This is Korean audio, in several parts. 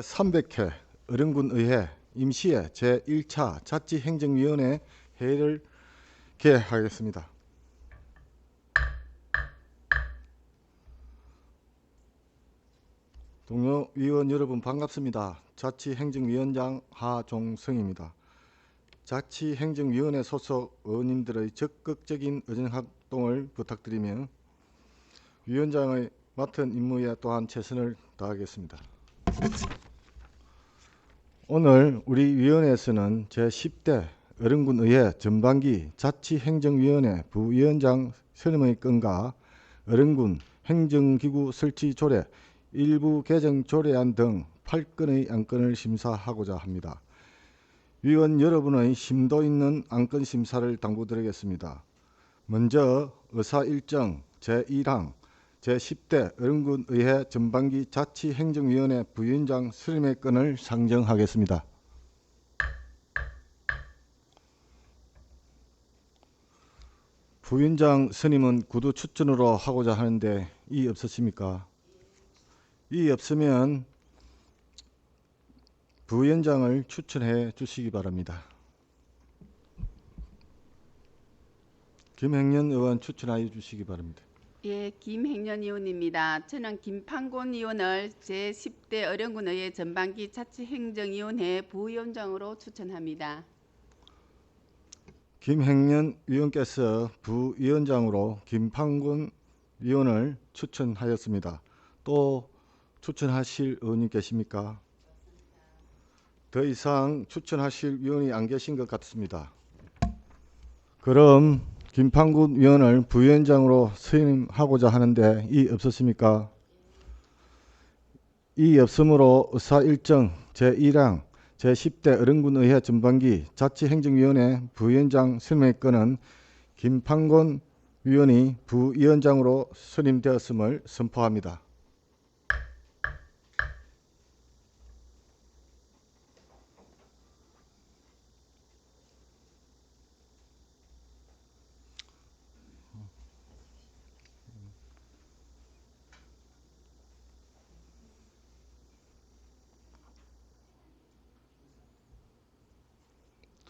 300회 어령군의회 임시회 제1차 자치행정위원회 회의를 개하겠습니다. 동료 위원 여러분 반갑습니다. 자치행정위원장 하종성입니다. 자치행정위원회 소속 의원님들의 적극적인 의정활동을 부탁드리며 위원장의 맡은 임무에 또한 최선을 다하겠습니다. 오늘 우리 위원회에서는 제10대 어령군의회 전반기 자치행정위원회 부위원장 선임의 건과 어령군 행정기구 설치 조례 일부 개정 조례안 등 8건의 안건을 심사하고자 합니다. 위원 여러분의 심도 있는 안건 심사를 당부드리겠습니다. 먼저 의사일정 제1항 제10대 어령군의회 전반기 자치행정위원회 부위원장 선임의 건을 상정하겠습니다. 부위원장 선임은 구두 추천으로 하고자 하는데 이의 없으십니까? 이의 없으면 부위원장을 추천해 주시기 바랍니다. 김행년 의원 추천하여 주시기 바랍니다. 예, 김행년 의원입니다. 저는 김판곤 의원을 제10대 어령군의회 전반기 자치행정위원회 부위원장으로 추천합니다. 김행년 의원께서 부위원장으로 김판곤 의원을 추천하였습니다. 또 추천하실 의원님 계십니까? 더 이상 추천하실 위원이 안 계신 것 같습니다. 그럼 김판곤 위원을 부위원장으로 선임하고자 하는데 이의 없으십니까? 이의 없으므로 의사일정 제1항 제10대 어령군의회 전반기 자치행정위원회 부위원장 선임의 건은 김판곤 위원이 부위원장으로 선임되었음을 선포합니다.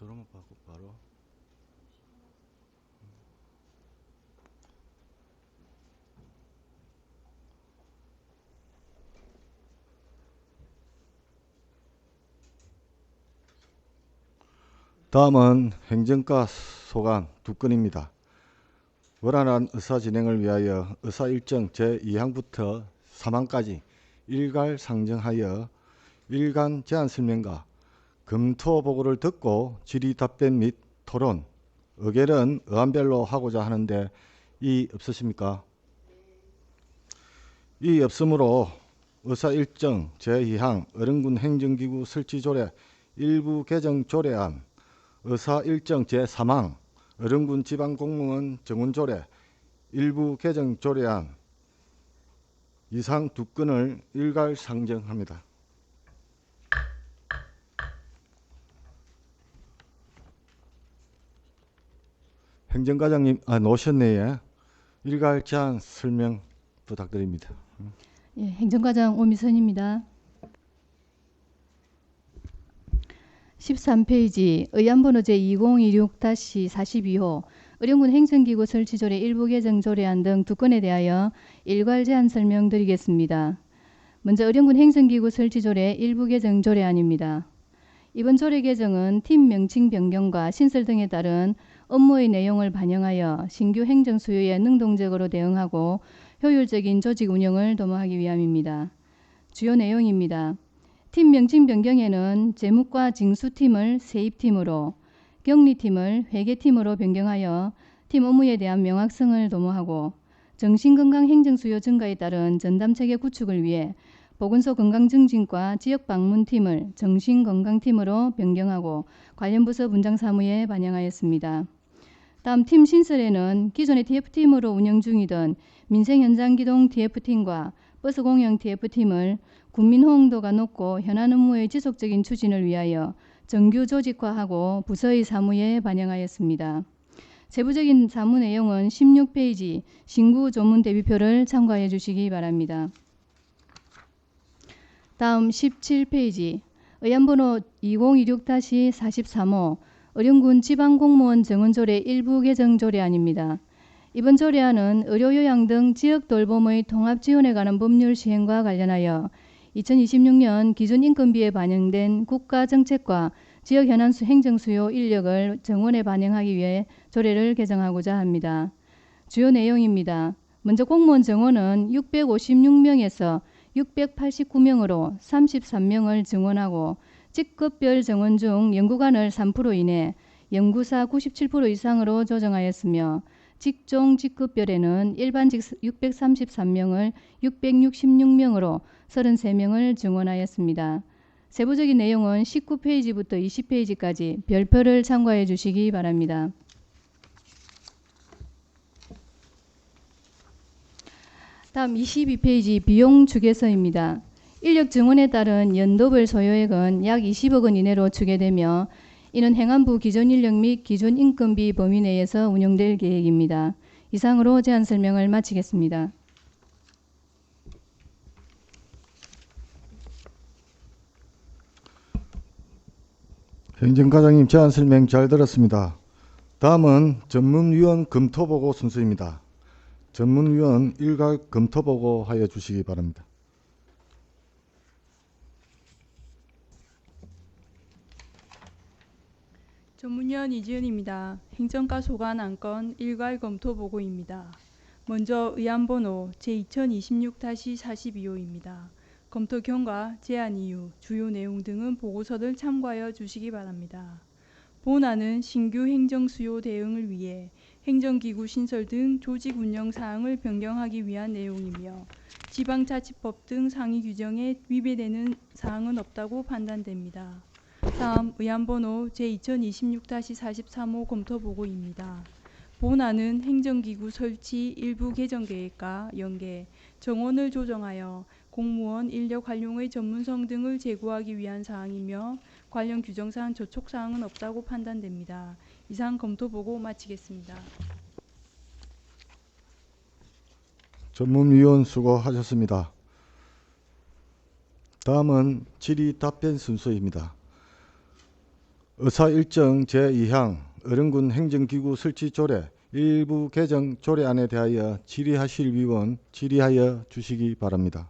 들어오면 바로 다음은 행정과 소관 2건입니다. 원활한 의사 진행을 위하여 의사일정 제2항부터 3항까지 일괄 상정하여 일간 제안 설명과 검토 보고를 듣고 질의 답변 및 토론, 의결은 의안별로 하고자 하는데 이의 없으십니까? 이의 없으므로 의사일정 제2항 어령군 행정기구 설치 조례 일부 개정 조례안, 의사일정 제3항 어령군 지방공무원 정원조례 일부 개정 조례안 이상 2건을 일괄 상정합니다. 행정과장님 노셨네요. 일괄 제안 설명 부탁드립니다. 예, 행정과장 오미선입니다. 13페이지 의안번호 제2026-42호 어령군 행정기구 설치조례 일부 개정 조례안 등 2건에 대하여 일괄 제안 설명드리겠습니다. 먼저 어령군 행정기구 설치조례 일부 개정 조례안입니다. 이번 조례 개정은 팀 명칭 변경과 신설 등에 따른 업무의 내용을 반영하여 신규 행정 수요에 능동적으로 대응하고 효율적인 조직 운영을 도모하기 위함입니다. 주요 내용입니다. 팀 명칭 변경에는 재무과 징수팀을 세입팀으로, 격리팀을 회계팀으로 변경하여 팀 업무에 대한 명확성을 도모하고 정신건강 행정 수요 증가에 따른 전담체계 구축을 위해 보건소 건강증진과 지역방문팀을 정신건강팀으로 변경하고 관련 부서 분장 사무에 반영하였습니다. 다음 팀 신설에는 기존의 TF팀으로 운영 중이던 민생현장기동 TF팀과 버스공영 TF팀을 국민 호응도가 높고 현안 업무의 지속적인 추진을 위하여 정규 조직화하고 부서의 사무에 반영하였습니다. 세부적인 사무 내용은 16페이지 신구 조문 대비표를 참고하여 주시기 바랍니다. 다음 17페이지 의안번호 2026-43호 의령군 지방공무원 정원조례 일부 개정 조례안입니다. 이번 조례안은 의료요양 등 지역 돌봄의 통합 지원에 관한 법률 시행과 관련하여 2026년 기준 인건비에 반영된 국가 정책과 지역 현안 행정 수요 인력을 정원에 반영하기 위해 조례를 개정하고자 합니다. 주요 내용입니다. 먼저 공무원 정원은 656명에서 689명으로 33명을 증원하고 직급별 정원 중 연구관을 3% 이내, 연구사 97% 이상으로 조정하였으며 직종 직급별에는 일반직 633명을 666명으로 33명을 증원하였습니다. 세부적인 내용은 19페이지부터 20페이지까지 별표를 참고해 주시기 바랍니다. 다음 22페이지 비용 추계서입니다. 인력 증원에 따른 연도별 소요액은 약 20억 원 이내로 추계되며 이는 행안부 기존 인력 및 기존 인건비 범위 내에서 운영될 계획입니다. 이상으로 제안 설명을 마치겠습니다. 행정과장님 제안 설명 잘 들었습니다. 다음은 전문위원 검토보고 순서입니다. 전문위원 일괄 검토보고 하여 주시기 바랍니다. 전문위원 이지은입니다. 행정과 소관 안건 일괄 검토 보고입니다. 먼저 의안번호 제2026-42호입니다. 검토 경과, 제안 이유, 주요 내용 등은 보고서를 참고하여 주시기 바랍니다. 본안은 신규 행정 수요 대응을 위해 행정기구 신설 등 조직 운영 사항을 변경하기 위한 내용이며 지방자치법 등 상위 규정에 위배되는 사항은 없다고 판단됩니다. 다음 의안번호 제2026-43호 검토보고입니다. 본안은 행정기구 설치 일부 개정 계획과 연계, 정원을 조정하여 공무원 인력 활용의 전문성 등을 제고하기 위한 사항이며 관련 규정상 저촉사항은 없다고 판단됩니다. 이상 검토보고 마치겠습니다. 전문위원 수고하셨습니다. 다음은 질의 답변 순서입니다. 의사일정 제2항 어령군 행정기구 설치 조례 일부 개정 조례안에 대하여 질의하실 위원 질의하여 주시기 바랍니다.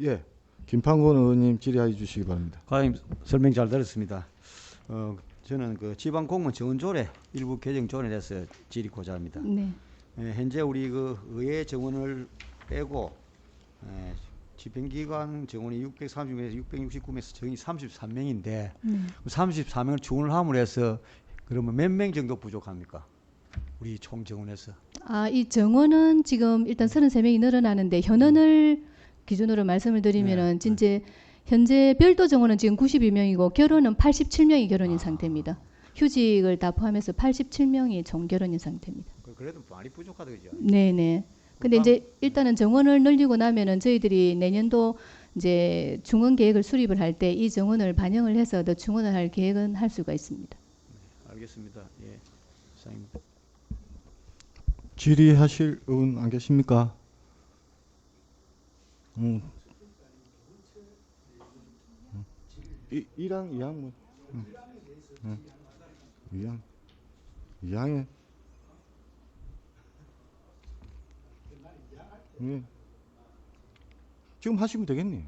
예, 김판곤 의원님 질의하여 주시기 바랍니다. 과장님 설명 잘 들었습니다. 저는 그 지방 공무원 정원조례 일부 개정 조례에 대해서 질의고자 합니다. 네. 현재 우리 그 의회 정원을 빼고 집행기관 정원이 630명에서 669명에서 정이 33명인데 네. 34명을 충원을 함으로 해서 그러면 몇 명 정도 부족합니까? 우리 총 정원에서. 이 정원은 지금 일단 33명이 늘어나는데 현원을 기준으로 말씀을 드리면은 진짜 현재 별도 정원은 지금 92명이고 결혼은 87명이 결혼인 상태입니다. 휴직을 다 포함해서 87명이 총 결혼인 상태입니다. 그래도 많이 부족하다 그죠? 네네. 근데 이제 일단은 정원을 늘리고 나면은 저희들이 내년도 이제 중원 계획을 수립을 할 때 이 정원을 반영을 해서 더 중원을 할 계획은 할 수가 있습니다. 알겠습니다. 예, 이상입니다. 질의하실 의원 안 계십니까? 이랑 2항 뭐 2항에 예. 지금 하시면 되겠네요.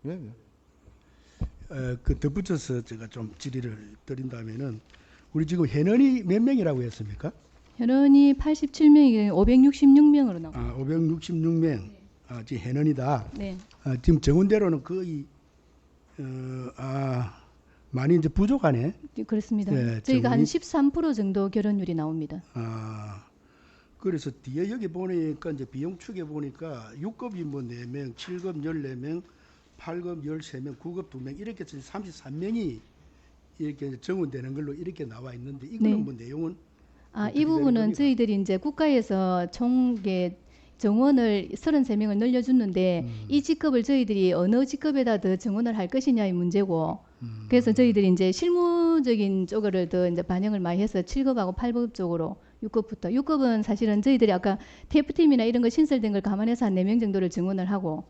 예, 예. 그 덧붙여서 제가 좀 질의를 드린다면은 우리 지금 현원이 몇 명이라고 했습니까? 현원이 87명이 566명으로 나옵니다. 566명. 지금 현원이다. 네. 지금 정원대로는 거의 많이 이제 부족하네. 그렇습니다. 네, 저희가 한 정원이- 13% 정도 결혼율이 나옵니다. 그래서 뒤에 여기 보니까 이제 비용 축에 보니까 6급이 뭐 4명, 7급 14명, 8급 13명, 9급 2명 이렇게 해서 33명이 이렇게 정원되는 걸로 이렇게 나와 있는데 이거는 네. 뭐 내용은 이 어떻게 부분은 되는 겁니까? 저희들이 이제 국가에서 총계 정원을 33명을 늘려주는데 이 직급을 저희들이 어느 직급에다 더 정원을 할 것이냐의 문제고 그래서 저희들이 이제 실무적인 쪽을 더 이제 반영을 많이 해서 7급하고 8급 쪽으로 6급부터. 6급은 사실은 저희들이 아까 TF팀이나 이런 거 신설된 걸 감안해서 한 4명 정도를 증원을 하고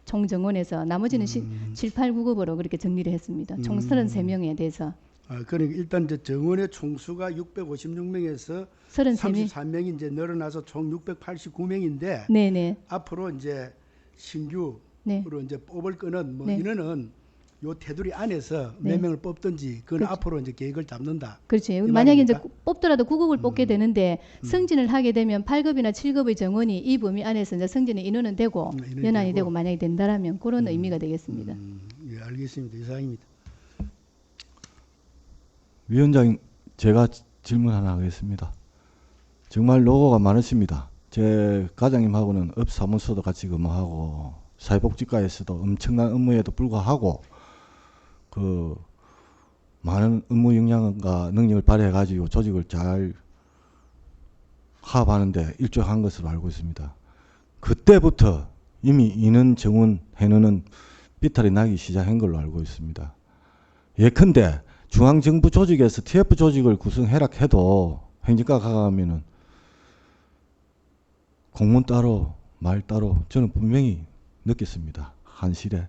총 증원해서 나머지는 7, 8, 9급으로 그렇게 정리를 했습니다. 총 33명에 대해서. 그러니까 일단 이제 정원의 총수가 656명에서 33명. 33명이 이제 늘어나서 총 689명인데 네네. 앞으로 이제 신규로 네. 이제 뽑을 거는 뭐 네. 인원은 요 테두리 안에서 네. 몇 명을 뽑든지 그건 그렇죠. 앞으로 이제 계획을 잡는다. 그렇죠. 이 만약에 이제 말입니까? 뽑더라도 9급을 뽑게 되는데 승진을 하게 되면 8급이나 7급의 정원이 이 범위 안에서 이제 승진의 인원은 되고 인원이 연한이 되고. 되고 만약에 된다라면 그런 의미가 되겠습니다. 예, 알겠습니다. 이상입니다. 위원장, 제가 질문 하나 하겠습니다. 정말 노고가 많으십니다. 제 과장님하고는 업사무소도 같이 근무하고 사회복지과에서도 엄청난 업무에도 불구하고 그 많은 업무 역량과 능력을 발휘해 가지고 조직을 잘 화합하는데 일조한 것으로 알고 있습니다. 그때부터 이미 인원 정원 해놓는 삐탈이 나기 시작한 걸로 알고 있습니다. 예컨대 중앙정부 조직에서 TF 조직을 구성해라 해도 행정과 가면은 공문 따로 말 따로 저는 분명히 느꼈습니다. 한실에.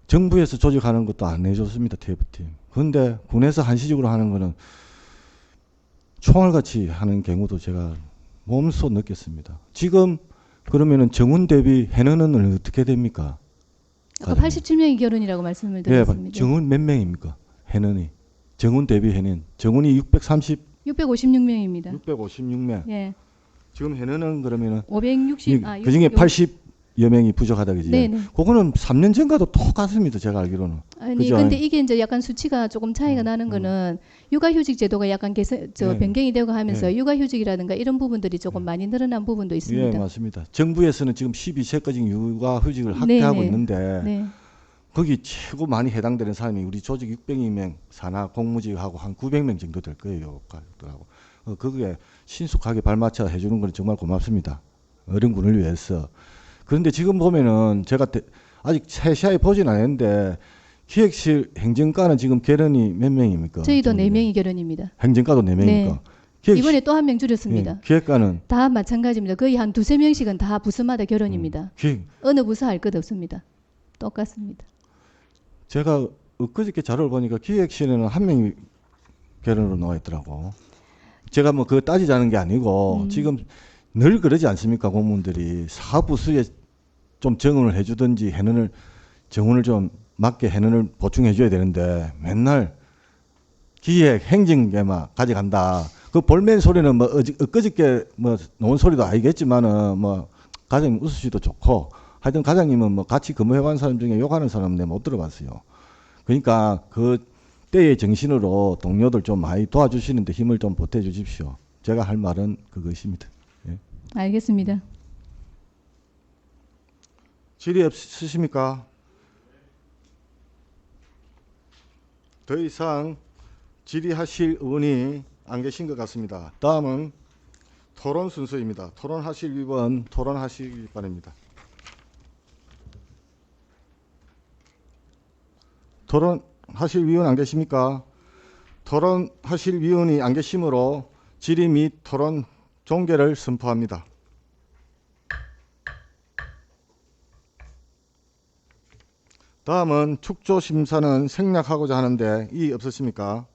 정부에서 조직하는 것도 안 해줬습니다. TF팀. 그런데 군에서 한시적으로 하는 거는 총알같이 하는 경우도 제가 몸소 느꼈습니다. 지금 그러면은 정원 대비 해너는 어떻게 됩니까? 아까 87명이 결혼이라고 말씀을 예, 드렸습니다. 정원 몇 명입니까? 해너니. 정원 대비 해는. 정원이 656명입니다. 656명. 예. 지금 해너는 그러면은 560. 그 중에 80여 명이 부족하다 그지? 네네. 그거는 3년 전과도 똑같습니다. 제가 알기로는. 아니 그죠? 근데 이게 이제 약간 수치가 조금 차이가 나는 거는 육아휴직 제도가 약간 네. 변경이 되고 하면서 네. 육아휴직이라든가 이런 부분들이 조금 많이 늘어난 부분도 예, 있습니다. 맞습니다. 정부에서는 지금 12세까지 육아휴직을 확대하고 네네. 있는데 네. 거기 최고 많이 해당되는 사람이 우리 조직 600명 산하 공무직하고 한 900명 정도 될 거예요. 가족들하고. 거기에 신속하게 발맞춰 해주는 건 정말 고맙습니다. 어른군을 위해서. 그런데 지금 보면은 제가 아직 세시하게 보진 않았는데 기획실 행정과는 지금 결혼이 몇 명입니까? 저희도 지금 4명이 결혼입니다. 행정과도 4명입니까? 네. 이번에 또 한 명 줄였습니다. 기획과는 다 마찬가지입니다. 거의 한 2~3명씩은 다 부서마다 결혼입니다. 기획 어느 부서 할 것 없습니다. 똑같습니다. 제가 엊그저께 자료를 보니까 기획실에는 한 명이 결혼으로 나와 있더라고. 제가 뭐 그거 따지자는 게 아니고 지금 늘 그러지 않습니까? 공무원들이 사부수에 좀 정원을 해주든지 해는을 정원을 좀 맞게 해는을 보충해 줘야 되는데 맨날 기획 행정계만 가져간다. 그 볼멘 소리는 뭐 엊그저께 뭐 놓은 소리도 아니겠지만은 뭐 과장님 웃으시도 좋고 하여튼 과장님은 뭐 같이 근무해본 사람 중에 욕하는 사람 내가 못 들어봤어요. 그러니까 그 때의 정신으로 동료들 좀 많이 도와주시는데 힘을 좀 보태주십시오. 제가 할 말은 그것입니다. 예. 알겠습니다. 질의 없으십니까? 더 이상 질의하실 의원이 안 계신 것 같습니다. 다음은 토론 순서입니다. 토론하실 의원 토론하시기 바랍니다. 토론하실 위원 안 계십니까? 토론하실 위원이 안 계시므로 질의 및 토론 종결을 선포합니다. 다음은 축조심사는 생략하고자 하는데 이의 없으십니까?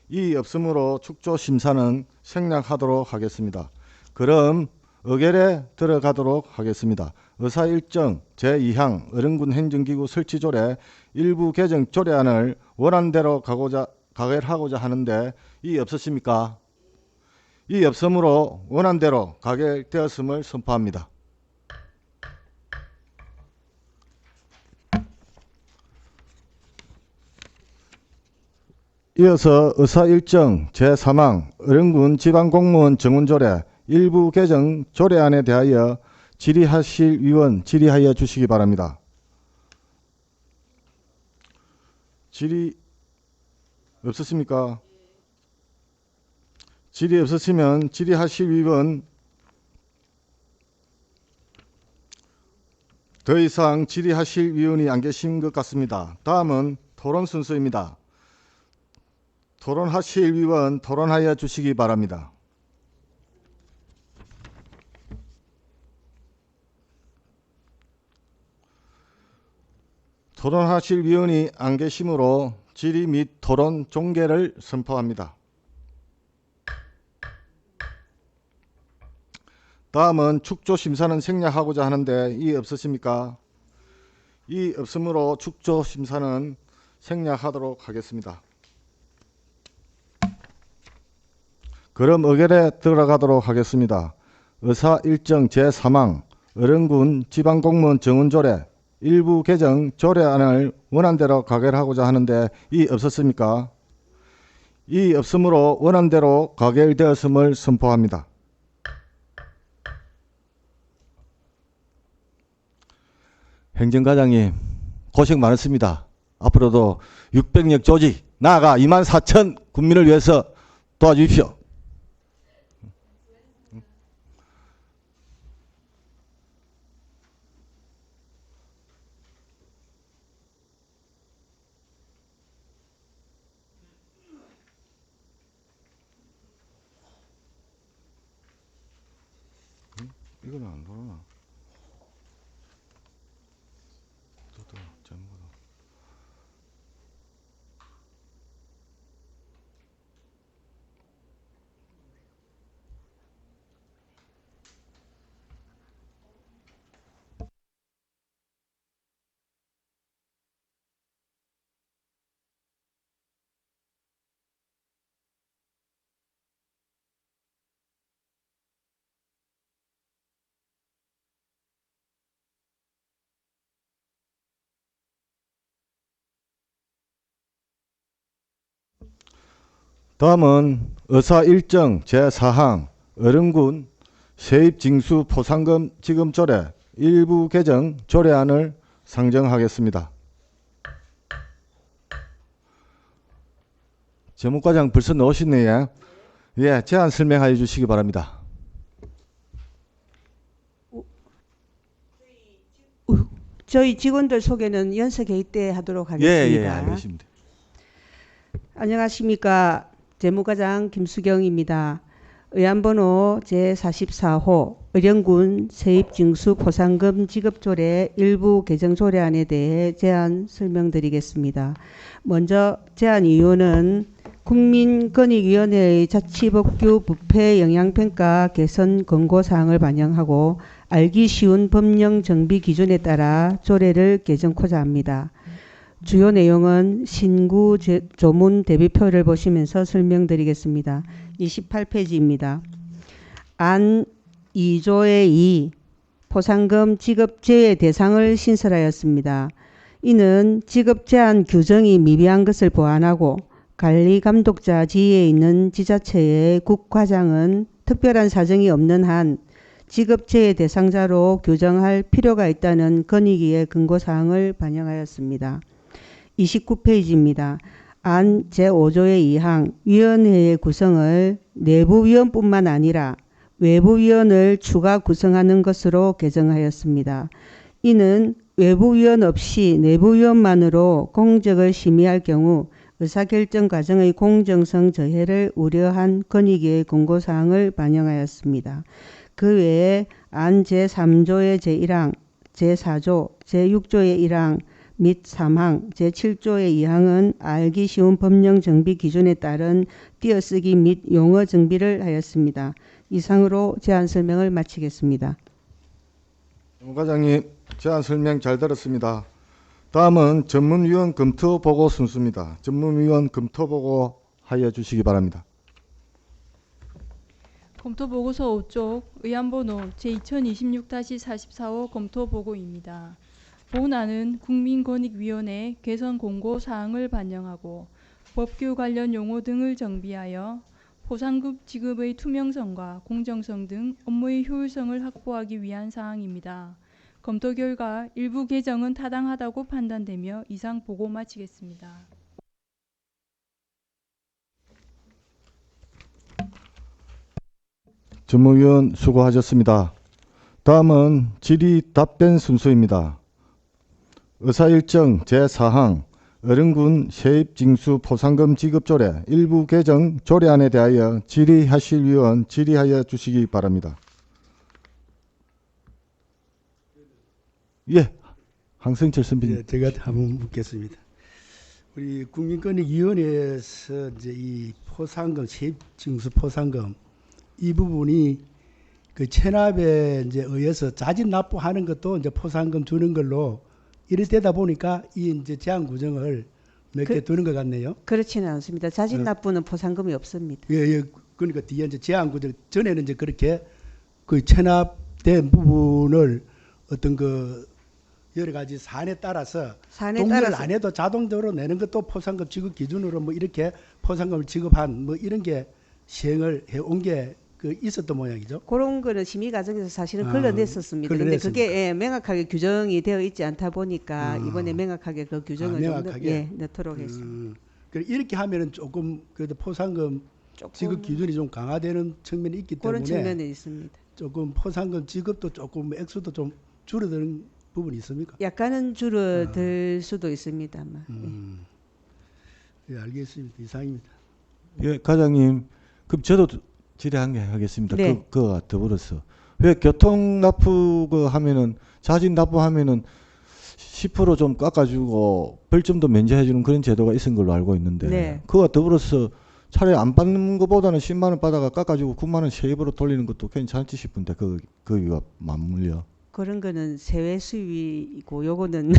이의 없으므로 축조심사는 생략하도록 하겠습니다. 그럼 의결에 들어가도록 하겠습니다. 의사일정 제2항 어른군 행정기구 설치조례 일부 개정 조례안을 원안대로 가결하고자 하는데 이의 없으십니까? 이의 없으므로 원안대로 가결되었음을 선포합니다. 이어서 의사일정 제3항 어른군 지방공무원 정원조례 일부 개정 조례안에 대하여 질의하실 위원 질의하여 주시기 바랍니다. 질의 없으십니까? 질의 없으시면 질의하실 위원 더 이상 질의하실 위원이 안 계신 것 같습니다. 다음은 토론 순서입니다. 토론하실 위원 토론하여 주시기 바랍니다. 토론하실 위원이 안 계시므로 질의 및 토론 종결을 선포합니다. 다음은 축조 심사는 생략하고자 하는데 이의 없으십니까? 이 없으므로 축조 심사는 생략하도록 하겠습니다. 그럼 의결에 들어가도록 하겠습니다. 의사 일정 제3항 어령군 지방공무원 정원조례 일부 개정 조례안을 원안대로 가결하고자 하는데 이 없었습니까? 이 없으므로 원안대로 가결되었음을 선포합니다. 행정과장님 고생 많으십니다. 앞으로도 600역 조직 나아가 24,000 국민을 위해서 도와주십시오. 이거는 안 돌아나. 저도 전부 다. 다음은 의사 일정 제4항 어령군 세입징수 포상금 지급조례 일부 개정 조례안을 상정하겠습니다. 재무과장 벌써 넣으셨네요. 예, 제안 설명하여 주시기 바랍니다. 저희 직원들 소개는 연석회의 때 하도록 하겠습니다. 예, 알겠습니다. 안녕하십니까. 재무과장 김수경입니다. 의안번호 제44호 의령군 세입징수 포상금 지급조례 일부 개정조례안에 대해 제안 설명드리겠습니다. 먼저 제안 이유는 국민권익위원회의 자치법규 부패 영향평가 개선 권고사항을 반영하고 알기 쉬운 법령 정비 기준에 따라 조례를 개정코자 합니다. 주요 내용은 신구 조문 대비표를 보시면서 설명드리겠습니다. 28페이지입니다. 안 2조의 2 포상금 지급 제외 대상을 신설하였습니다. 이는 지급 제한 규정이 미비한 것을 보완하고 관리 감독자 지위에 있는 지자체의 국과장은 특별한 사정이 없는 한 지급 제외 대상자로 규정할 필요가 있다는 건의기의 근거사항을 반영하였습니다. 29페이지입니다. 안 제5조의 2항 위원회의 구성을 내부위원뿐만 아니라 외부위원을 추가 구성하는 것으로 개정하였습니다. 이는 외부위원 없이 내부위원만으로 공적을 심의할 경우 의사결정 과정의 공정성 저해를 우려한 건의기의 권고사항을 반영하였습니다. 그 외에 안 제3조의 제1항, 제4조, 제6조의 1항 및 3항, 제7조의 2항은 알기 쉬운 법령 정비 기준에 따른 띄어쓰기 및 용어 정비를 하였습니다. 이상으로 제안 설명을 마치겠습니다. 과장님 제안 설명 잘 들었습니다. 다음은 전문위원 검토 보고 순서입니다. 전문위원 검토 보고 하여 주시기 바랍니다. 검토보고서 5쪽 의안번호 제2026-44호 검토보고입니다. 본안은 국민권익위원회 개선 공고 사항을 반영하고 법규 관련 용어 등을 정비하여 포상금 지급의 투명성과 공정성 등 업무의 효율성을 확보하기 위한 사항입니다. 검토 결과 일부 개정은 타당하다고 판단되며 이상 보고 마치겠습니다. 전무위원 수고하셨습니다. 다음은 질의 답변 순서입니다. 의사일정 제4항 어른군 세입징수 포상금 지급 조례 일부 개정 조례안에 대하여 질의하실 위원 질의하여 주시기 바랍니다. 예, 황승철 선배님. 예, 제가 한번 묻겠습니다. 우리 국민권익위원회에서 이제 이 포상금, 세입징수 포상금 이 부분이 그 체납에 이제 의해서 자진 납부하는 것도 이제 포상금 주는 걸로 이래 되다 보니까 이 이제 제한 구정을 몇 개 두는 것 같네요. 그렇지는 않습니다. 자진 납부는 포상금이 없습니다. 예, 예. 그러니까 뒤에 이제 제한 구정 전에는 이제 그렇게 그 체납된 부분을 어떤 그 여러 가지 사안에 따라서 사안에 동의를 따라서 안 해도 자동적으로 내는 것도 포상금 지급 기준으로 뭐 이렇게 포상금을 지급한 뭐 이런 게 시행을 해온 게 그 있었던 모양이죠. 그런 거는 심의 과정에서 사실은 아, 걸러냈었습니다. 그런데 걸러냈습니까? 그게 예, 명확하게 규정이 되어 있지 않다 보니까 이번에 명확하게 그 규정을 좀 명확하게? 넣도록 했습니다. 그래 이렇게 하면은 조금 그래도 포상금 지급 기준이 좀 강화되는 측면이 있기 그런 때문에 측면이 있습니다. 조금 포상금 지급도 조금 액수도 좀 줄어드는 부분이 있습니까? 약간은 줄어들 수도 있습니다만. 예, 알겠습니다. 이상입니다. 예, 과장님. 그럼 저도 질의한 게 하겠습니다. 네. 그거와 더불어서 왜 교통 납부 그 하면은 자진 납부하면은 10%좀 깎아주고 벌점도 면제해주는 그런 제도가 있은 걸로 알고 있는데 네. 그와 더불어서 차라리 안 받는 것보다는 10만 원 받아가 깎아주고 9만 원 세입으로 돌리는 것도 괜찮지 싶은데 거기가 맞물려. 그런 거는 세외 수입이고 요거는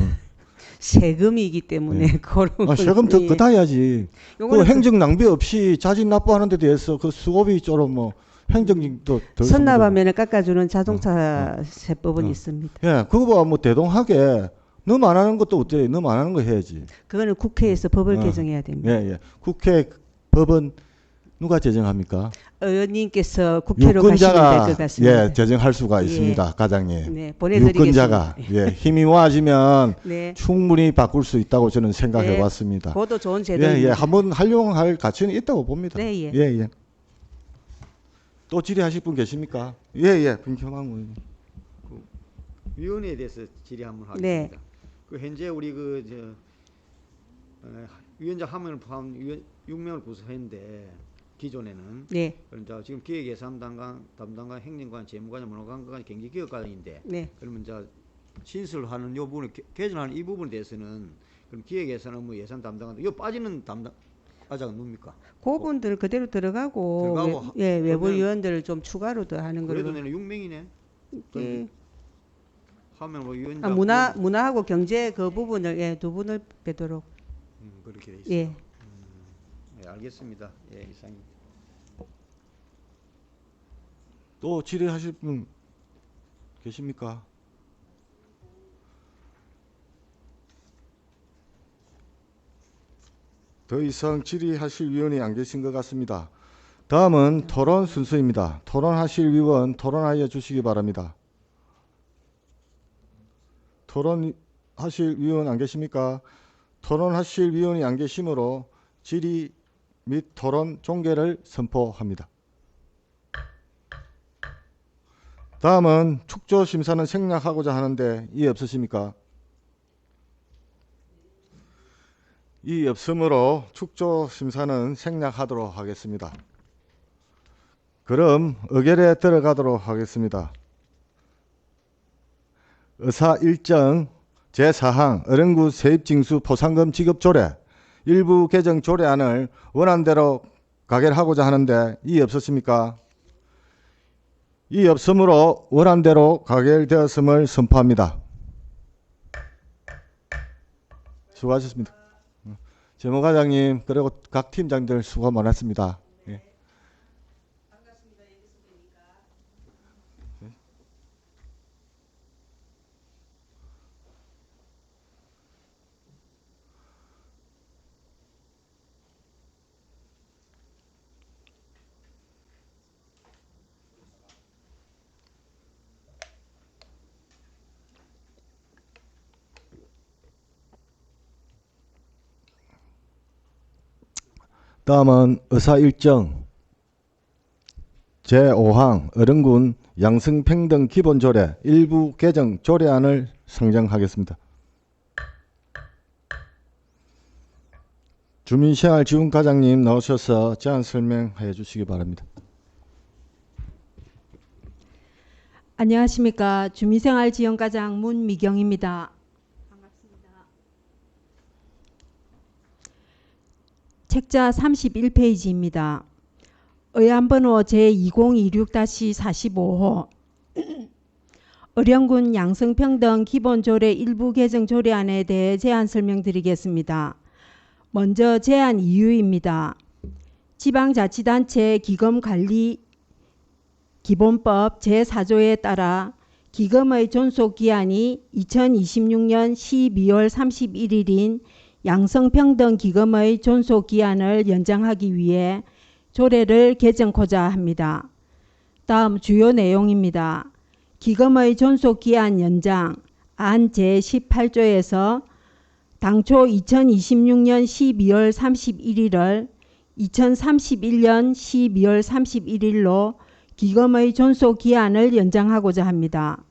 세금이기 때문에 그런 세금 더 예. 그다 해야지. 그 요거는 행정 낭비 없이 자진 납부하는 데 대해서 그 수고비 쪽으로 뭐 행정도 덜 선납하면 깎아주는 자동차 세법은 있습니다. 예, 그거보다 뭐 대동하게 너무 안 하는 것도 어때요? 너무 안 하는 거 해야지. 그거는 국회에서 법을 어. 개정해야 됩니다. 예, 예. 국회 법은 누가 제정합니까? 의원님께서 국회로 가시면 될 유권자가 것 같습니다. 예, 제정할 수가 예. 있습니다, 과장님. 네, 보내드리겠습니다. 유권자가 예, 힘이 모아지면 네, 충분히 바꿀 수 있다고 저는 생각해 네. 봤습니다. 그것도 좋은 예, 제도입니다. 예. 한번 활용할 가치는 있다고 봅니다. 네, 예. 예, 예. 또 질의하실 분 계십니까? 예, 예. 김경환 의원님. 위원회에 대해서 질의 한번 네. 하겠습니다. 그 현재 우리 위원장 한 명을 포함 6명을 구성했는데 기존에는 네, 그럼 지금 기획예산 담당관, 행정관, 재무관장, 문화관관, 경제기획관인데 네. 그러면 신설하는 이 부분을 개정하는 이 부분에 대해서는 그럼 기획예산 업무 예산 담당관 이 빠지는 담당자가 누굽니까? 그분들 그대로 들어가고 들어가고 외부 그러면- 위원들을 좀 추가로 더 하는 그래도 걸로. 내는 6명이네. 예. 하면 뭐 위원장 문화하고 경제 그 부분을 두 분을 빼도록. 그렇게 돼 있어요. 예. 네, 알겠습니다. 예, 이상입니다. 또 질의하실 분 계십니까? 더 이상 질의하실 위원이 안 계신 것 같습니다. 다음은 토론 순서입니다. 토론하실 위원 토론하여 주시기 바랍니다. 토론하실 위원 안 계십니까? 토론하실 위원이 안 계시므로 질의 및 토론 종결을 선포합니다. 다음은 축조 심사는 생략하고자 하는데 이해 없으십니까? 이해 없으므로 축조 심사는 생략하도록 하겠습니다. 그럼 의결에 들어가도록 하겠습니다. 의사 일정 제4항 어른구 세입징수 포상금 지급 조례 일부 개정 조례안을 원안대로 가결하고자 하는데 이해 없으십니까? 이해 없으므로 원안대로 가결되었음을 선포합니다. 수고하셨습니다. 재무과장님 그리고 각 팀장들 수고 많았습니다. 예. 다음은 의사일정 제5항 어른군 양성평등 기본조례 일부 개정 조례안을 상정하겠습니다. 주민생활지원과장님 나오셔서 제안 설명해 주시기 바랍니다. 안녕하십니까. 주민생활지원과장 문미경입니다. 반갑습니다. 책자 31페이지입니다. 의안번호 제2026-45호 의령군 양성평등 기본조례 일부 개정 조례안에 대해 제안 설명드리겠습니다. 먼저 제안 이유입니다. 지방자치단체 기금관리 기본법 제4조에 따라 기금의 존속기한이 2026년 12월 31일인 양성평등기금의 존속기한을 연장하기 위해 조례를 개정코자 합니다. 다음 주요 내용입니다. 기금의 존속기한 연장 안 제18조에서 당초 2026년 12월 31일을 2031년 12월 31일로 기금의 존속기한을 연장하고자 합니다.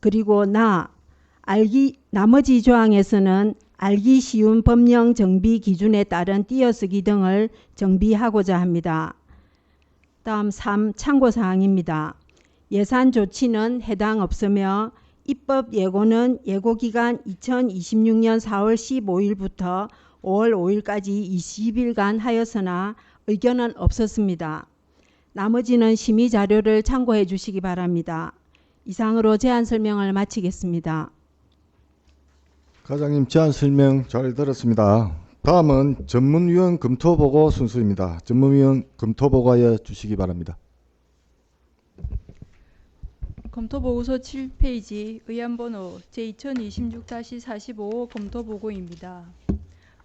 그리고 나머지 조항에서는 알기 쉬운 법령 정비 기준에 따른 띄어쓰기 등을 정비하고자 합니다. 다음 3. 참고사항입니다. 예산 조치는 해당 없으며 입법 예고는 예고기간 2026년 4월 15일부터 5월 5일까지 20일간 하였으나 의견은 없었습니다. 나머지는 심의 자료를 참고해 주시기 바랍니다. 이상으로 제안 설명을 마치겠습니다. 과장님 제안 설명 잘 들었습니다. 다음은 전문위원 검토보고 순서입니다. 전문위원 검토보고하여 주시기 바랍니다. 검토보고서 7페이지 의안번호 제2026-45호 검토보고입니다.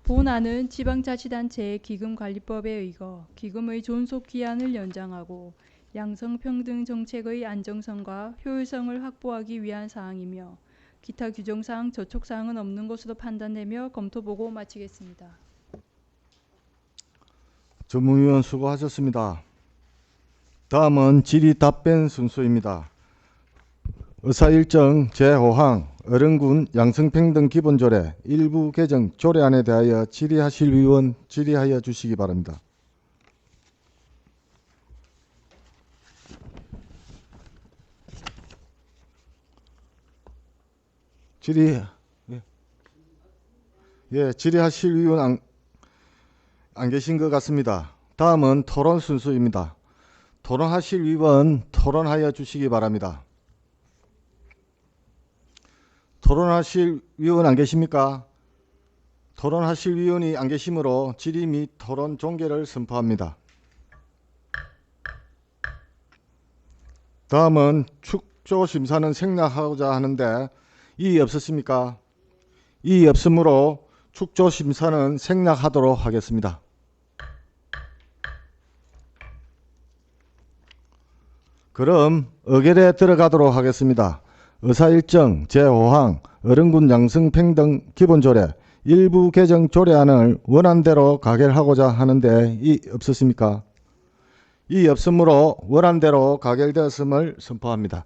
본안은 지방자치단체의 기금관리법에 의거 기금의 존속기한을 연장하고 양성평등 정책의 안정성과 효율성을 확보하기 위한 사항이며 기타 규정사항, 저촉사항은 없는 것으로 판단되며 검토보고 마치겠습니다. 전문위원 수고하셨습니다. 다음은 질의 답변 순서입니다. 의사일정 제5항 어른군 양성평등 기본조례 일부 개정 조례안에 대하여 질의하실 위원 질의하여 주시기 바랍니다. 질의하실 위원 안 계신 것 같습니다. 다음은 토론 순서입니다. 토론하실 위원 토론하여 주시기 바랍니다. 토론하실 위원 안 계십니까? 토론하실 위원이 안 계시므로 질의 및 토론 종결을 선포합니다. 다음은 축조 심사는 생략하고자 하는데 이의 없으십니까? 이의 없으므로 축조 심사는 생략하도록 하겠습니다. 그럼 의결에 들어가도록 하겠습니다. 의사일정 제5항 어른군 양성평등 기본조례 일부 개정 조례안을 원안대로 가결하고자 하는데 이 없으십니까? 이 없으므로 원안대로 가결되었음을 선포합니다.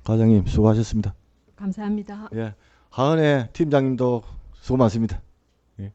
과장님 수고하셨습니다. 감사합니다. 예, 하은혜 팀장님도 수고 많습니다. 예.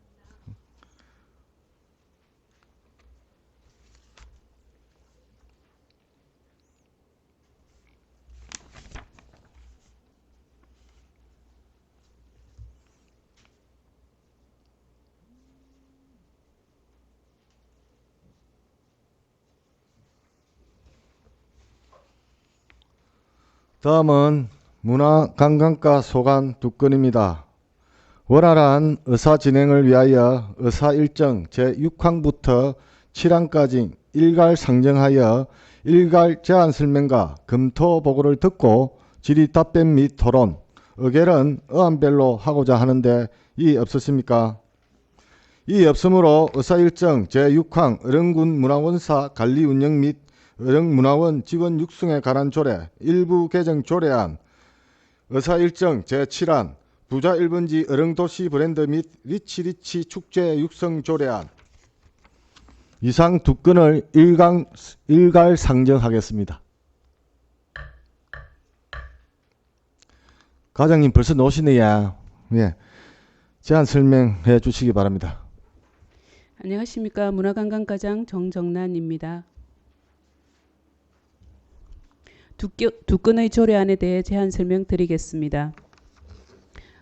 다음은 문화관광과 소관 두 건입니다. 원활한 의사 진행을 위하여 의사 일정 제6항부터 7항까지 일괄 상정하여 일괄 제안 설명과 검토 보고를 듣고 질의 답변 및 토론, 의결은 의안별로 하고자 하는데 이 없으십니까? 이 없으므로 의사 일정 제6항 어른군 문화원사 관리 운영 및 어른문화원 직원 육성에 관한 조례 일부 개정 조례안, 의사일정 제7안 부자 1번지 어른도시 브랜드 및 리치리치 축제 육성 조례안 이상 두 건을 일괄 상정하겠습니다. 과장님 벌써 놓으시네요. 예. 제안 설명해 주시기 바랍니다. 안녕하십니까. 문화관광과장 정정란입니다. 두 건의 조례안에 대해 제안 설명드리겠습니다.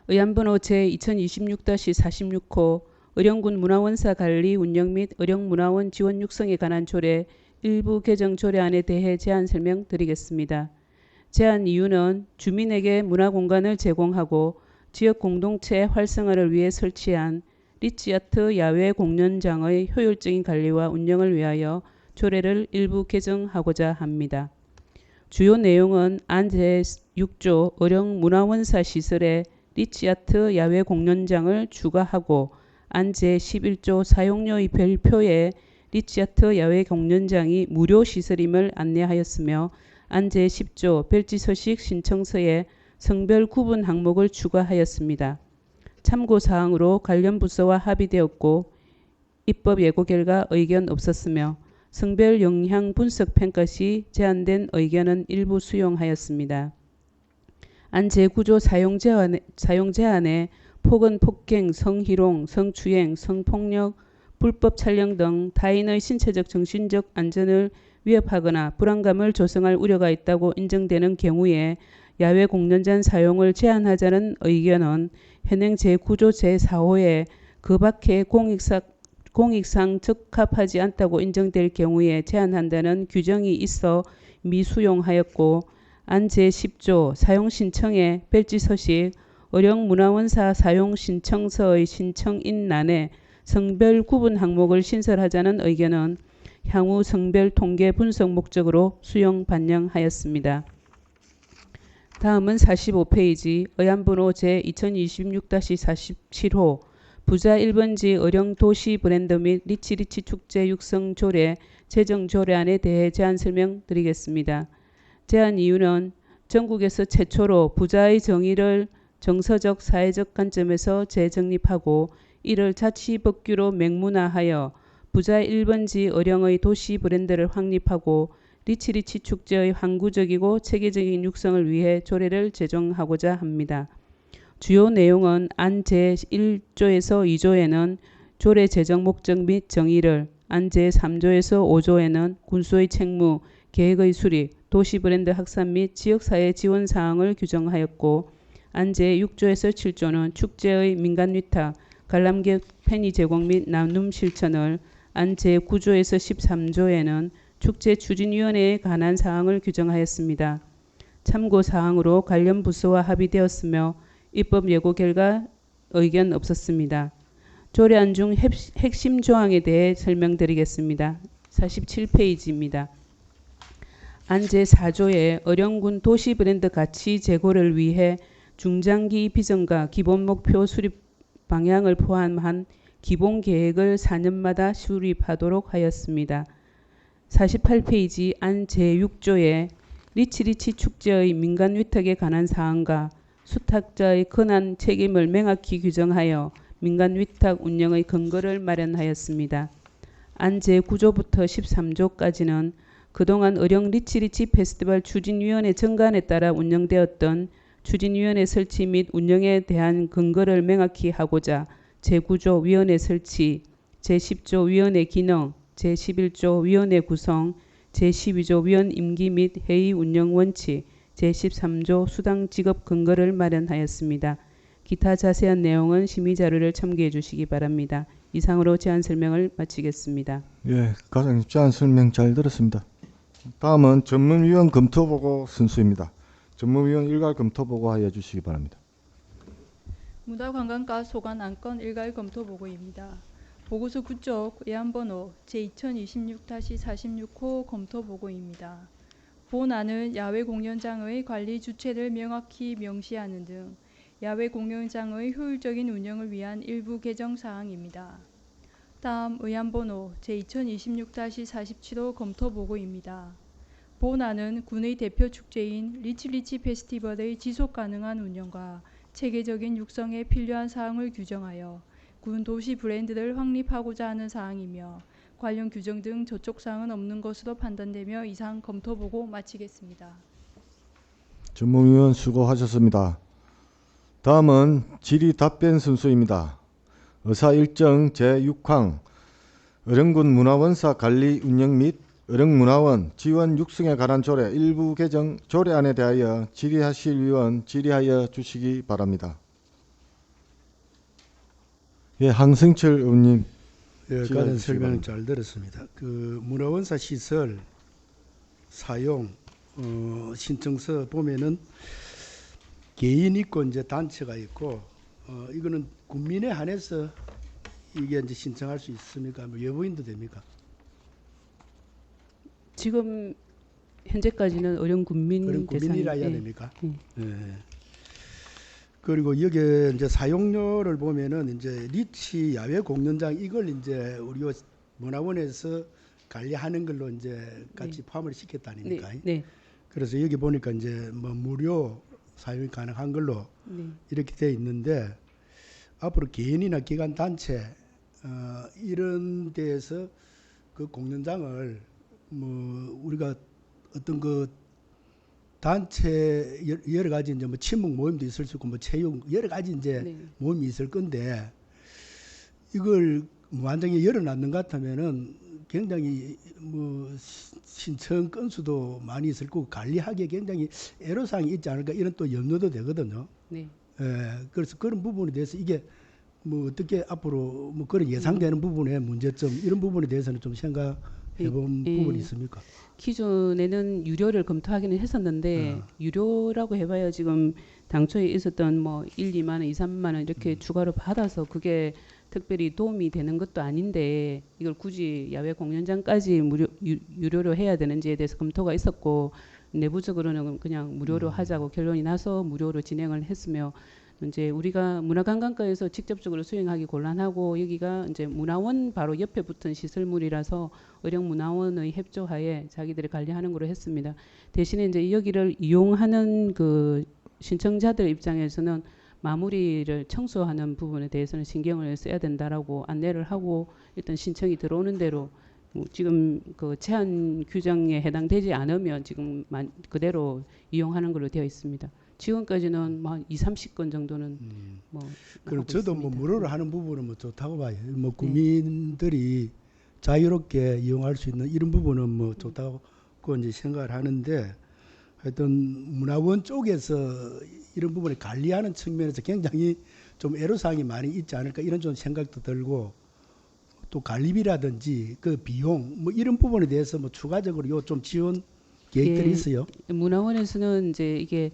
의안번호 제2026-46호 의령군 문화원사 관리 운영 및 의령문화원 지원 육성에 관한 조례 일부 개정 조례안에 대해 제안 설명드리겠습니다. 제안 이유는 주민에게 문화공간을 제공하고 지역 공동체 활성화를 위해 설치한 리치아트 야외 공연장의 효율적인 관리와 운영을 위하여 조례를 일부 개정하고자 합니다. 주요 내용은 안 제6조 의령문화원사 시설에 리치아트 야외 공연장을 추가하고 안 제11조 사용료의 별표에 리치아트 야외 공연장이 무료 시설임을 안내하였으며 안 제10조 별지서식 신청서에 성별 구분 항목을 추가하였습니다. 참고사항으로 관련 부서와 합의되었고 입법 예고 결과 의견 없었으며 성별 영향 분석 평가 시 제안된 의견은 일부 수용하였습니다. 안 제9조 사용 제한에 폭언, 폭행, 성희롱, 성추행, 성폭력, 불법 촬영 등 타인의 신체적 정신적 안전을 위협하거나 불안감을 조성할 우려가 있다고 인정되는 경우에 야외 공연장 사용을 제한하자는 의견은 현행 제9조 제4호에 그 밖에 공익상 적합하지 않다고 인정될 경우에 제한한다는 규정이 있어 미수용하였고 안 제10조 사용신청에 별지서식 의령문화원사 사용신청서의 신청인란에 성별 구분 항목을 신설하자는 의견은 향후 성별 통계 분석 목적으로 수용 반영하였습니다. 다음은 45페이지 의안번호 제2026-47호 부자 1번지 의령 도시 브랜드 및 리치리치 축제 육성 조례 제정 조례안에 대해 제안 설명드리겠습니다. 제안 이유는 전국에서 최초로 부자의 정의를 정서적 사회적 관점에서 재정립하고 이를 자치법규로 명문화하여 부자 1번지 의령의 도시 브랜드를 확립하고 리치리치 축제의 항구적이고 체계적인 육성을 위해 조례를 제정하고자 합니다. 주요 내용은 안 제1조에서 2조에는 조례 제정 목적 및 정의를, 안 제3조에서 5조에는 군수의 책무, 계획의 수립, 도시 브랜드 확산 및 지역사회 지원 사항을 규정하였고 안 제6조에서 7조는 축제의 민간 위탁, 관람객 편의 제공 및 나눔 실천을, 안 제9조에서 13조에는 축제 추진위원회에 관한 사항을 규정하였습니다. 참고사항으로 관련 부서와 합의되었으며 입법 예고 결과 의견 없었습니다. 조례안 중 핵심 조항에 대해 설명드리겠습니다. 47페이지입니다. 안 제4조에 의령군 도시 브랜드 가치 제고를 위해 중장기 비전과 기본 목표 수립 방향을 포함한 기본 계획을 4년마다 수립하도록 하였습니다. 48페이지 안 제6조에 리치리치 축제의 민간 위탁에 관한 사항과 수탁자의 권한 책임을 명확히 규정하여 민간 위탁 운영의 근거를 마련하였습니다. 안 제9조부터 13조까지는 그동안 의령 리치리치 페스티벌 추진위원회 정관에 따라 운영되었던 추진위원회 설치 및 운영에 대한 근거를 명확히 하고자 제9조 위원회 설치, 제10조 위원회 기능, 제11조 위원회 구성, 제12조 위원 임기 및 회의 운영 원칙, 제13조 수당 지급 근거를 마련하였습니다. 기타 자세한 내용은 심의자료를 참고해 주시기 바랍니다. 이상으로 제안 설명을 마치겠습니다. 예, 과장님 제안 설명 잘 들었습니다. 다음은 전문위원 검토보고 순수입니다. 전문위원 일괄 검토보고 하여 주시기 바랍니다. 문화관광과 소관 안건 일괄 검토 보고입니다. 보고서 9쪽 의안번호 제2026-46호 검토 보고입니다. 본안은 야외 공연장의 관리 주체를 명확히 명시하는 등 야외 공연장의 효율적인 운영을 위한 일부 개정 사항입니다. 다음 의안번호 제2026-47호 검토 보고입니다. 본안은 군의 대표 축제인 리치리치 페스티벌의 지속 가능한 운영과 체계적인 육성에 필요한 사항을 규정하여 군 도시 브랜드를 확립하고자 하는 사항이며 관련 규정 등 저촉 사항은 없는 것으로 판단되며 이상 검토 보고 마치겠습니다. 전문위원 수고하셨습니다. 다음은 질의 답변 순서입니다. 의사 일정 제6항 어령군 문화원사 관리 운영 및 어령문화원 지원 육성에 관한 조례 일부 개정 조례안에 대하여 질의하실 위원 질의하여 주시기 바랍니다. 예, 항승철 의원님. 예, 질의해 관련 주시기 설명 바랍니다. 잘 들었습니다. 그 문화원사 시설 사용 신청서 보면은 개인 있고 이제 단체가 있고 이거는 국민에 한해서 이게 이제 신청할 수 있습니까? 뭐 외부인도 됩니까? 지금 현재까지는 어령 국민 그런 국민이라 해야 대상인데 됩니까? 예. 예. 그리고 여기에 이제 사용료를 보면은 이제 리치 야외 공연장 이걸 이제 우리 문화원에서 관리하는 걸로 이제 같이 포함을 시켰다 아닙니까? 네, 네, 그래서 여기 보니까 이제 뭐 무료 사용이 가능한 걸로 네. 이렇게 돼 있는데 앞으로 개인이나 기관 단체 이런 데에서 그 공연장을 뭐 우리가 어떤 그 단체 여러 가지 이제 뭐 친목 모임도 있을 수 있고 뭐 체육 여러 가지 이제 네. 모임이 있을 건데 이걸 완전히 열어놨는 것 같으면은 굉장히 뭐 신청 건수도 많이 있을 거고 관리하기에 굉장히 애로사항이 있지 않을까 이런 또 염려도 되거든요. 네. 그래서 그런 부분에 대해서 이게 뭐 어떻게 앞으로 뭐 그런 예상되는 부분의 문제점 이런 부분에 대해서는 좀 생각해본 부분이 있습니까? 기존에는 유료를 검토하기는 했었는데 유료라고 해봐야 지금 당초에 있었던 뭐 1, 2만 원, 2, 3만 원 이렇게 추가로 받아서 그게 특별히 도움이 되는 것도 아닌데 이걸 굳이 야외 공연장까지 유료로 해야 되는지에 대해서 검토가 있었고 내부적으로는 그냥 무료로 하자고 결론이 나서 무료로 진행을 했으며 이제 우리가 문화관광과에서 직접적으로 수행하기 곤란하고 여기가 이제 문화원 바로 옆에 붙은 시설물이라서 어령문화원의 협조하에 자기들이 관리하는 걸로 했습니다. 대신에 이제 여기를 이용하는 그 신청자들 입장에서는 마무리를 청소하는 부분에 대해서는 신경을 써야 된다라고 안내를 하고 일단 신청이 들어오는 대로 뭐 지금 그 제한 규정에 해당되지 않으면 지금 그대로 이용하는 걸로 되어 있습니다. 지금까지는 뭐 2~30건 정도는 뭐 그럼 하고 저도 뭐 있습니다. 무료로 하는 부분은 뭐 좋다고 봐요. 뭐 국민들이 자유롭게 이용할 수 있는 이런 부분은 뭐 좋다고 이제 생각을 하는데 하여튼 문화원 쪽에서 이런 부분을 관리하는 측면에서 굉장히 좀 애로사항이 많이 있지 않을까 이런 좀 생각도 들고 또 관리비라든지 그 비용 뭐 이런 부분에 대해서 뭐 추가적으로 요 좀 지원 계획들이 있어요. 문화원에서는 이제 이게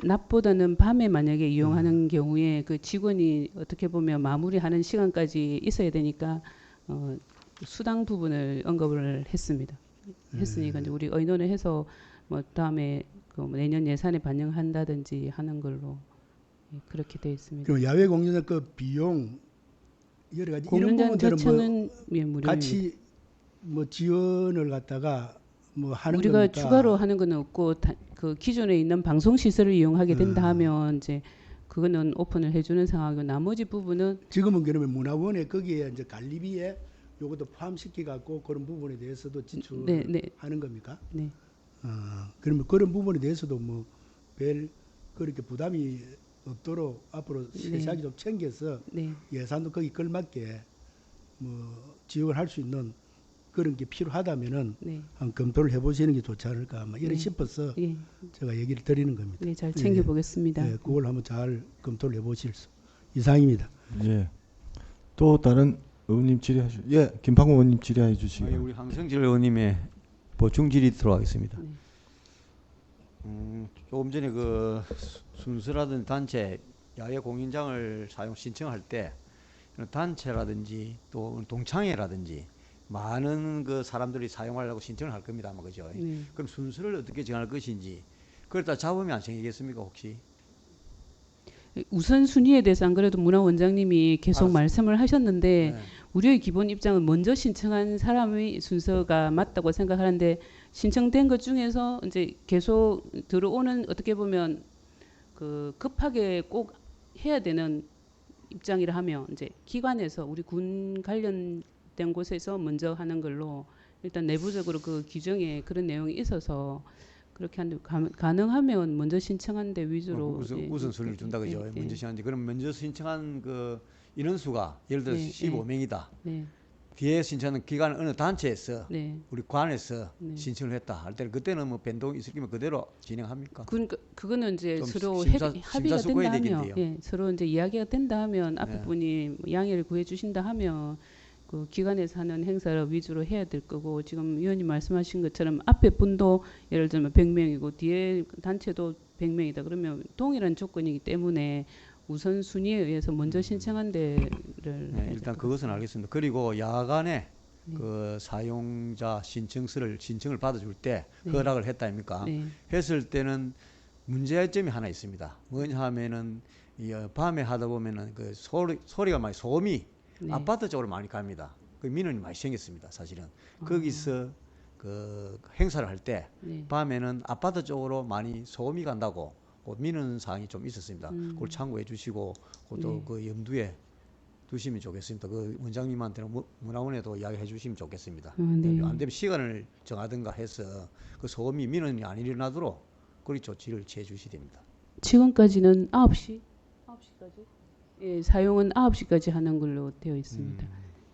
낮보다는 밤에 만약에 이용하는 경우에 그 직원이 어떻게 보면 마무리하는 시간까지 있어야 되니까 수당 부분을 언급을 했습니다. 했으니까 이제 우리 의논을 해서 뭐 다음에 그 내년 예산에 반영한다든지 하는 걸로 그렇게 되어 있습니다. 그럼 야외 공연장 그 비용 여러 가지 이런 공연장 부분들은 자체는 뭐 무료입니다. 같이 뭐 지원을 갖다가 뭐 하는 우리가 겁니까? 추가로 하는 건 없고 그 기존에 있는 방송 시설을 이용하게 된다 하면 이제 그거는 오픈을 해주는 상황이고 나머지 부분은 지금은 그러면 문화원에 거기에 이제 관리비에 요것도 포함시켜 갖고 그런 부분에 대해서도 지출하는 네. 겁니까? 네. 그러면 그런 부분에 대해서도 뭐 별 그렇게 부담이 없도록 앞으로 세세하게 좀 챙겨서 네. 예산도 거기 걸맞게 뭐 지원할 수 있는 그런 게 필요하다면은 네. 한 검토를 해보시는 게 좋지 않을까 뭐 이런 싶어서 예. 제가 얘기를 드리는 겁니다. 네, 잘 챙겨보겠습니다. 네, 그걸 한번 잘 검토를 해보실 수 이상입니다. 예. 또 다른 의원님 질의하시죠. 예, 김판국 의원님 질의해 주시기 바랍니다. 우리 황성질 의원님의 보충 질의 들어가겠습니다. 네. 조금 전에 그 순서라든지 단체 야외 공연장을 사용 신청할 때 단체라든지 또 동창회라든지 많은 그 사람들이 사용하려고 신청을 할 겁니다, 아마 그죠? 네. 그럼 순서를 어떻게 정할 것인지 그걸 다 잡으면 안 생기겠습니까, 혹시? 우선 순위에 대해서 안 그래도 문화원장님이 계속 알았습니다. 말씀을 하셨는데 네. 우리의 기본 입장은 먼저 신청한 사람의 순서가 맞다고 생각하는데 신청된 것 중에서 이제 계속 들어오는 어떻게 보면 그 급하게 꼭 해야 되는 입장이라 하면 이제 기관에서 우리 군 관련된 곳에서 먼저 하는 걸로 일단 내부적으로 그 규정에 그런 내용이 있어서 그렇게 하는데 가능하면 먼저 신청한 데 위주로 우선순위를 준다 그죠? 예, 먼저 신청한지 그럼 먼저 신청한 그 인원수가 예를 들어서 네, 15명이다. 네, 뒤에 신청하는 기관 어느 단체에서 네. 우리 관에서 네. 신청을 했다 할 때는 그때는 뭐 변동이 있을 경우 그대로 진행합니까? 그러니까 그거는 이제 좀 서로 합의가 심사숙고해야 된다 하면, 되겠네요. 예, 서로 이제 이야기가 된다 하면 앞에 네. 분이 양해를 구해 주신다 하면 그 기관에서 하는 행사를 위주로 해야 될 거고 지금 위원님 말씀하신 것처럼 앞에 분도 예를 들면 100명이고 뒤에 단체도 100명이다 그러면 동일한 조건이기 때문에 우선 순위에 의해서 먼저 신청한 데를 네, 일단 그것은 알겠습니다. 그리고 야간에 네. 그 사용자 신청을 받아줄 때 네. 허락을 했다 아닙니까? 네. 했을 때는 문제점이 하나 있습니다. 뭐냐 하면은 이 밤에 하다 보면은 그 소리가 많이 소음이 네. 아파트 쪽으로 많이 갑니다. 그 민원이 많이 생겼습니다. 사실은 아. 거기서 그 행사를 할 때 네. 밤에는 아파트 쪽으로 많이 소음이 간다고 그 민원 사항이 좀 있었습니다. 그걸 참고해 주시고 그것도 네. 그 염두에 두시면 좋겠습니다. 그 원장님한테는 문화원에도 이야기해 주시면 좋겠습니다. 네. 안 되면 시간을 정하든가 해서 그 소음이 민원이 안 일어나도록 그리 조치를 취해 주셔야 됩니다. 지금까지는 9시까지 예, 사용은 9시까지 하는 걸로 되어 있습니다.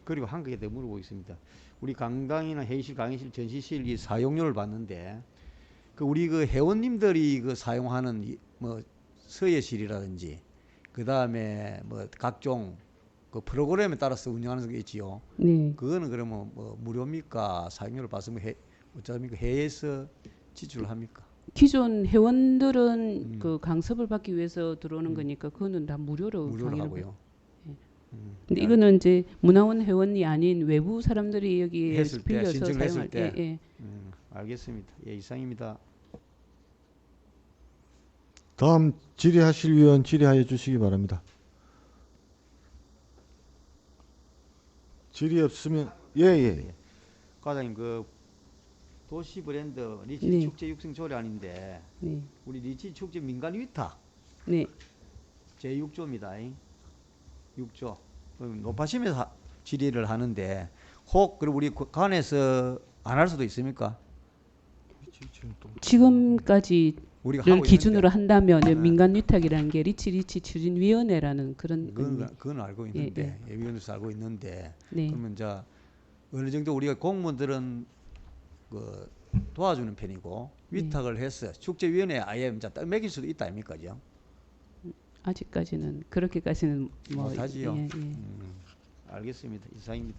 그리고 한 가지 더 물어보고 있습니다. 우리 강당이나 회의실, 강의실, 전시실 이 사용료를 받는데 그 우리 그 회원님들이 그 사용하는 뭐 서예실이라든지 그 다음에 뭐 각종 그 프로그램에 따라서 운영하는 게 있지요. 네. 그거는 그러면 뭐 무료입니까? 사용료를 받으면 어쩌합니까? 해외에서 지출을 합니까? 기존 회원들은 그 강습을 받기 위해서 들어오는 거니까 그거는 다 무료로 무료로 강의를 하고요. 근데 이거는 이제 문화원 회원이 아닌 외부 사람들이 여기 했을 때, 빌려서 신청을 했을 사용할 때. 예. 알겠습니다. 예, 이상입니다. 다음 질의하실 위원 질의하여 주시기 바랍니다. 질의 없으면 예. 과장님 그 도시 브랜드 리치 네. 축제 육성 조례안인데 네. 우리 리치 축제 민간 위탁 네. 제6조입니다. 6조. 높아심에서 질의를 하는데 혹 그리고 우리 관에서 안 할 수도 있습니까? 지금까지를 우리가 하고 기준으로 한다면 네. 민간 위탁이라는 게 리치 추진위원회라는 그런 그건 알고 있는데 위원회에서 알고 있는데 네. 그러면 이제 어느 정도 우리가 공무원들은 그 도와주는 편이고 위탁을 해서 축제위원회 아예 이제 딱 매길 수도 있다 아닙니까? 죠? 아직까지는 그렇게까지는 뭐 못하지요. 예. 알겠습니다. 이상입니다.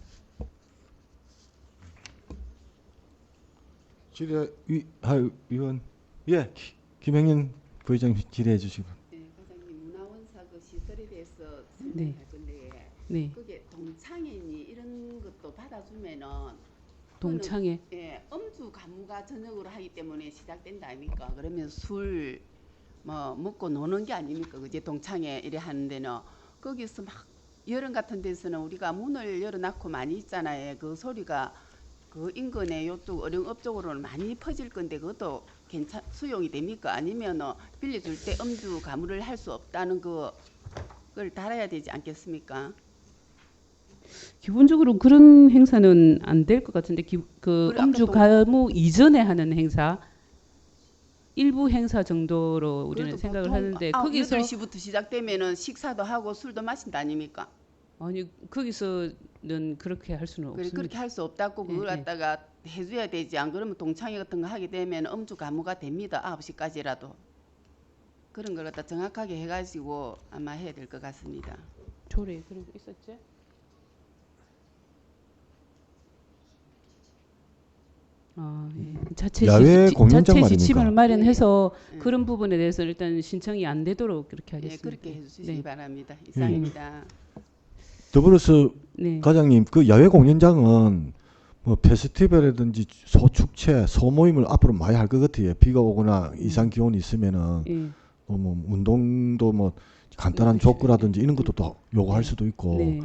질의할 위원 김행년 부회장 질의해 주시기 바랍니다. 네, 과장님 문화원사 그 시설에 대해서 네. 설명할 건데 네. 그게 동창회니 이런 것도 받아주면은 동창회 예, 음주 가무가 저녁으로 하기 때문에 시작된다 아닙니까? 그러면 술 뭐 먹고 노는 게 아닙니까? 그제 동창회 이래 하는 데는 거기서 막 여름 같은 데서는 우리가 문을 열어놓고 많이 있잖아요. 그 소리가 그 인근에 요쪽 어령업 쪽으로는 많이 퍼질 건데 그것도 수용이 됩니까? 아니면 빌려줄 때 음주 가무를 할 수 없다는 그걸 달아야 되지 않겠습니까? 기본적으로 그런 행사는 안 될 것 같은데 그 그래, 음주 아까 가무 이전에 하는 행사 일부 행사 정도로 우리는 그래도 생각을 보통 하는데 거기서 8시부터 시작되면은 식사도 하고 술도 마신다 아닙니까? 아니 거기서는 그렇게 할 수는 그래, 없습니다. 그렇게 할 수 없다고 그걸 예, 예. 갖다가 해줘야 되지. 안 그러면 동창회 같은 거 하게 되면 음주 가무가 됩니다. 9시까지라도. 그런 걸 갖다 정확하게 해가지고 아마 해야 될 것 같습니다. 조례 그런 거 있었지? 자체 야외 공연장 자체 말입니까? 지침을 마련해서 예. 그런 부분에 대해서 일단 신청이 안 되도록 그렇게 예, 하겠습니다. 그렇게 해주시기 네. 바랍니다. 이상입니다. 더불어서 네. 과장님 그 야외 공연장은 뭐 페스티벌이라든지 소축제 소모임을 앞으로 많이 할 것 같아요. 비가 오거나 이상 기온이 있으면은 예. 뭐 운동도 뭐 간단한 족구라든지 이런 것도 또 요구할 수도 있고 네.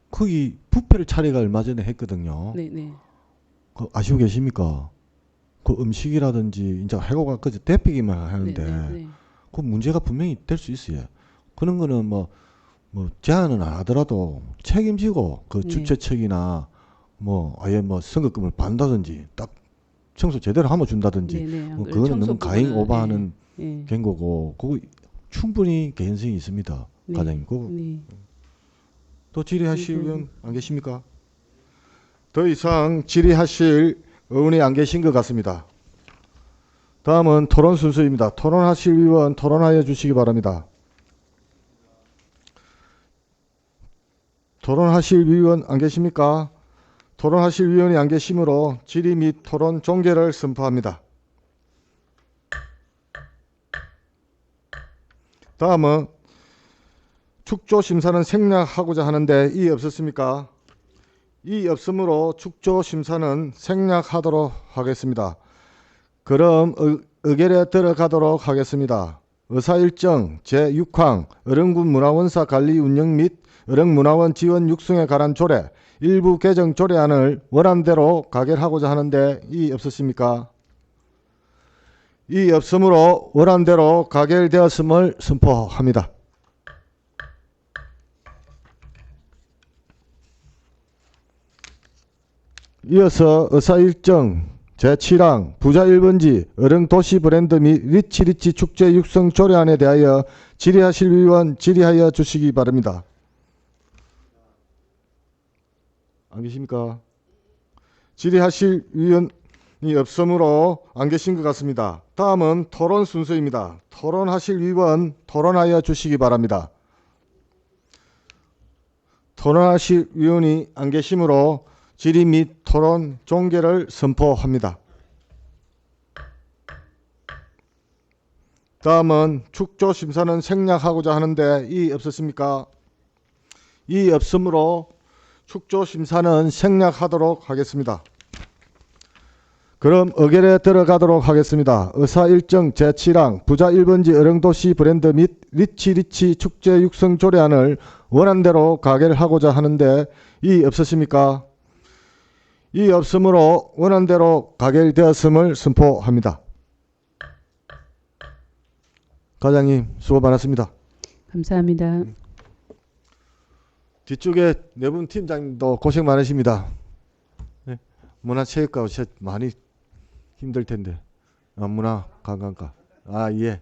거기 뷔페를 차례가 얼마 전에 했거든요. 네, 네. 그 아시고 계십니까? 그 음식이라든지 이제 해고가 그저 대피기만 하는데 네, 네. 그 문제가 분명히 될 수 있어요. 그런 거는 뭐 제한은 안 하더라도 책임지고 그 네. 주최 측이나 뭐 아예 뭐 선거금을 받는다든지 딱 청소 제대로 하면 준다든지 네네. 뭐 그거는 너무 가행 부분은, 오버하는 네. 경고고 그거 충분히 개연성이 있습니다. 네. 과장님. 그거 네. 또 질의하실 의원 안 계십니까? 더 이상 질의하실 의원이 안 계신 것 같습니다. 다음은 토론 순서입니다. 토론하실 의원 토론하여 주시기 바랍니다. 토론하실 의원 안 계십니까? 토론하실 의원이 안 계시므로 질의 및 토론 종결을 선포합니다. 다음은 축조 심사는 생략하고자 하는데 이의 없었습니까? 이의 없으므로 축조 심사는 생략하도록 하겠습니다. 그럼 의결에 들어가도록 하겠습니다. 의사일정 제6항 어령군 문화원사 관리 운영 및 어령문화원 지원 육성에 관한 조례 일부 개정 조례안을 원안대로 가결하고자 하는데 이의 없었습니까? 이의 없으므로 원안대로 가결되었음을 선포합니다. 이어서 의사일정 제7항 부자 1번지 어령도시 브랜드 및 리치 축제 육성 조례안에 대하여 질의하실 의원 질의하여 주시기 바랍니다. 안 계십니까? 질의하실 의원이 없으므로 안 계신 것 같습니다. 다음은 토론 순서입니다. 토론하실 의원 토론하여 주시기 바랍니다. 토론하실 의원이 안 계시므로 질의 및 토론 종결을 선포합니다. 다음은 축조 심사는 생략하고자 하는데 이의 없었습니까? 이의 없으므로 축조 심사는 생략하도록 하겠습니다. 그럼 의결에 들어가도록 하겠습니다. 의사일정 제7항 부자 1번지 어령도시 브랜드 및 리치 축제 육성 조례안을 원안대로 가결하고자 하는데 이의 없으십니까? 이의 없으므로 원안대로 가결되었음을 선포합니다. 과장님 수고 많았습니다. 감사합니다. 뒤쪽에 네 분 팀장님도 고생 많으십니다. 네. 문화체육과 많이 힘들 텐데. 문화관광과. 예.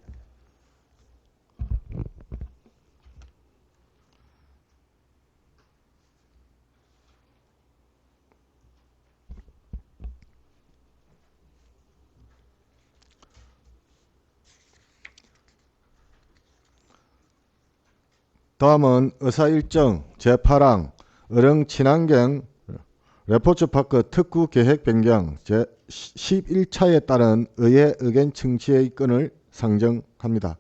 다음은 의사일정 제8항 어령 친환경 레포츠파크 특구 계획 변경 제11차에 따른 의회 의견 청취의 건을 상정합니다.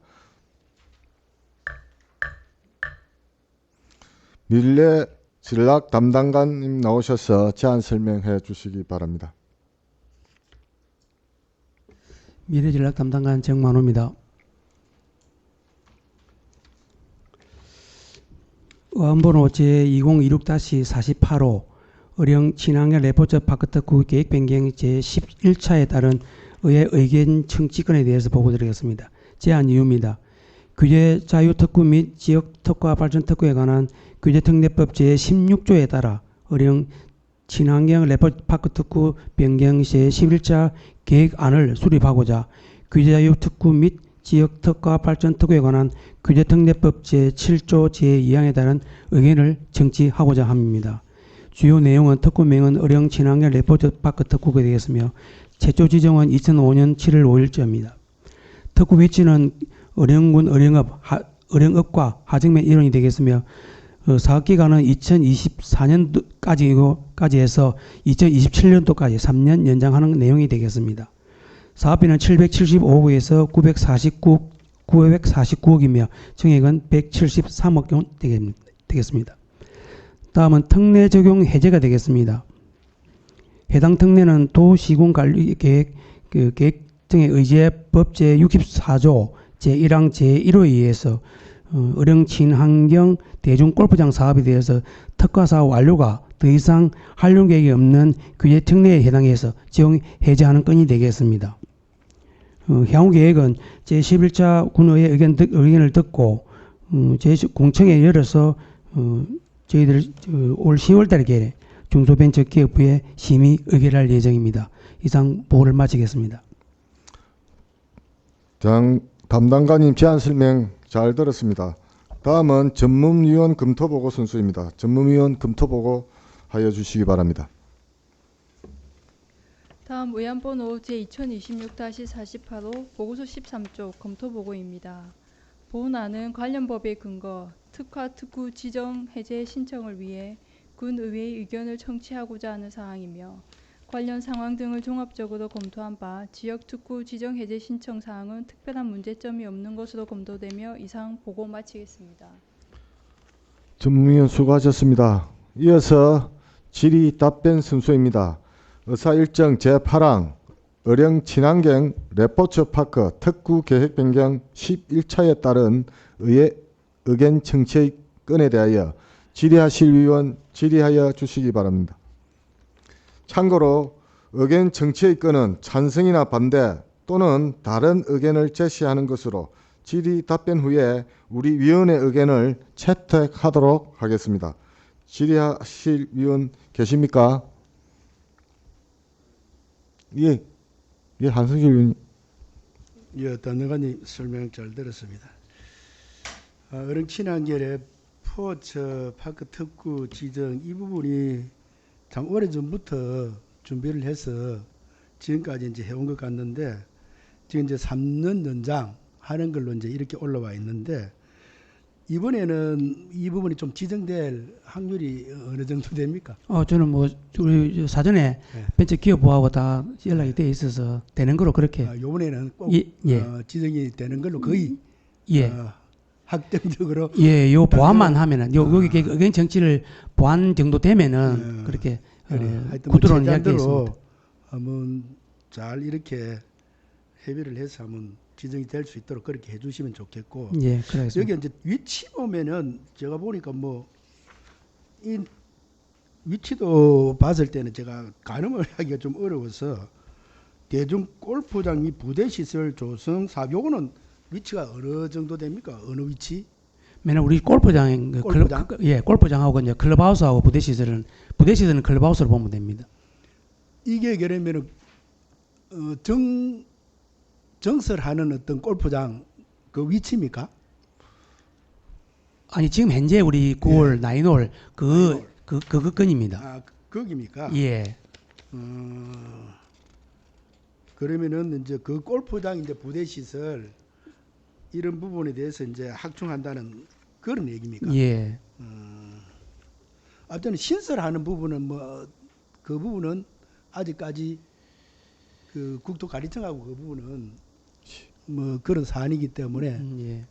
밀레 전략 담당관님 나오셔서 제안 설명해 주시기 바랍니다. 미래전략 담당관 정만호입니다. 의원번호 제2026-48호 어령 친환경 레포츠 파크 특구 계획 변경 제11차에 따른 의회 의견 청취권에 대해서 보고드리겠습니다. 제안 이유입니다. 규제 자유 특구 및 지역 특화 발전 특구에 관한 규제특례법 제16조에 따라 어령 친환경 레포츠 파크 특구 변경 제11차 계획안을 수립하고자 규제 자유 특구 및 지역 특화 발전 특구에 관한 규제특례법 제7조 제2항에 따른 의견을 청취하고자 합니다. 주요 내용은 특구명은 어령 친환경 레포츠 파크 특구가 되겠으며 최초 지정은 2005년 7월 5일자입니다. 특구 위치는 어령군 어령읍과 하정면 일원이 되겠으며 사업기간은 2024년도까지 해서 2027년도까지 3년 연장하는 내용이 되겠습니다. 사업비는 775억에서 949억이며 정액은 173억 원 되겠습니다. 다음은 특례 적용 해제가 되겠습니다. 해당 특례는 도시군관리계획 계획 등에 의지해 법 제64조 제1항 제1호에 의해서 어령 친환경 대중골프장 사업에 대해서 특화사업 완료가 더 이상 활용 계획이 없는 규제 특례에 해당해서 적용 해제하는 건이 되겠습니다. 향후 계획은 제11차 군의회 의견을 듣고 공청회 열어서 저희들 올 10월 달에 중소벤처기업부에 심의 의결할 예정입니다. 이상 보고를 마치겠습니다. 담당관님 제안 설명 잘 들었습니다. 다음은 전문위원 검토보고 순서입니다. 전문위원 검토보고 하여 주시기 바랍니다. 다음 의안번호 제2026-48호 보고서 13쪽 검토보고입니다. 본안은 관련 법에 근거 특화 특구 지정 해제 신청을 위해 군의회의 의견을 청취하고자 하는 사항이며 관련 상황 등을 종합적으로 검토한 바 지역 특구 지정 해제 신청 사항은 특별한 문제점이 없는 것으로 검토되며 이상 보고 마치겠습니다. 전문위원 수고하셨습니다. 이어서 질의 답변 순서입니다. 의사일정 제8항 의령 친환경 레포츠파크 특구 계획 변경 11차에 따른 의회 의견 청취의 건에 대하여 질의하실 위원 질의하여 주시기 바랍니다. 참고로 의견 청취의 건은 찬성이나 반대 또는 다른 의견을 제시하는 것으로 질의 답변 후에 우리 위원의 의견을 채택하도록 하겠습니다. 질의하실 위원 계십니까? 예, 한승길 위원님. 예, 담당관님 설명 잘 들었습니다. 의령 친환경 레포츠 파크 특구 지정 이 부분이 참 오래전부터 준비를 해서 지금까지 이제 해온 것 같는데 지금 이제 3년 연장하는 걸로 이제 이렇게 올라와 있는데 이번에는 이 부분이 좀 지정될 확률이 어느 정도 됩니까? 저는 뭐 우리 사전에 네. 벤처기업부하고 다 연락이 돼 있어서 되는 거로 그렇게 이번에는 꼭 예. 지정이 되는 걸로 거의 예. 확정적으로 예, 요 보완만 하면은 여기 의견 정치를 보완 정도 되면은 그렇게 하여튼 구두로는 최대한대로 이야기했습니다. 한번 잘 이렇게 협의를 해서 한번 지정이 될 수 있도록 그렇게 해주시면 좋겠고 예, 그렇습니다. 여기 이제 위치 보면은 제가 보니까 뭐 이 위치도 봤을 때는 제가 가늠을 하기가 좀 어려워서 대중 골프장 및 부대 시설 조성 사업 요거는 위치가 어느 정도 됩니까? 어느 위치? 맨날 우리 골프장, 골프장? 골프장하고 이제 클럽하우스하고 부대 시설은 클럽하우스로 보면 됩니다. 이게 그러면은 정설하는 어떤 골프장 그 위치입니까? 아니 지금 현재 우리 9월 나인홀 그 건입니다. 아 거기입니까? 예. 그러면은 이제 그 골프장 이제 부대 시설 이런 부분에 대해서 이제 확충한다는 그런 얘기입니까? 예. 아무튼 신설하는 부분은 뭐 그 부분은 아직까지 그 국토관리청하고 그 부분은 뭐 그런 사안이기 때문에 예.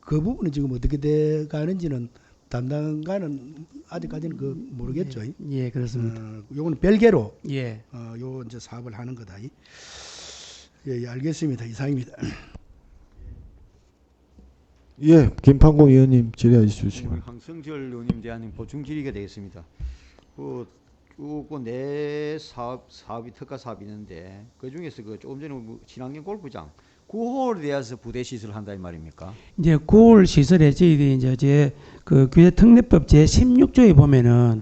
그 부분은 지금 어떻게 돼 가는지는 담당관은 아직까지는 그 모르겠죠. 예, 그렇습니다. 요거는 별개로 예. 요 이제 사업을 하는 거다. 예, 알겠습니다. 이상입니다. 예, 김판고 위원님 질의해 주시기 바랍니다. 황성철 의원님 대한 보충 질의가 되겠습니다. 네 사업이 특화 사업이 있는데 그 중에서 그 조금 전에 친환경 골프장 9홀에 대해서 부대 시설을 한다 이 말입니까? 이제 9홀 시설에 저희들이 이제 그 규제 특례법 제 16조에 보면은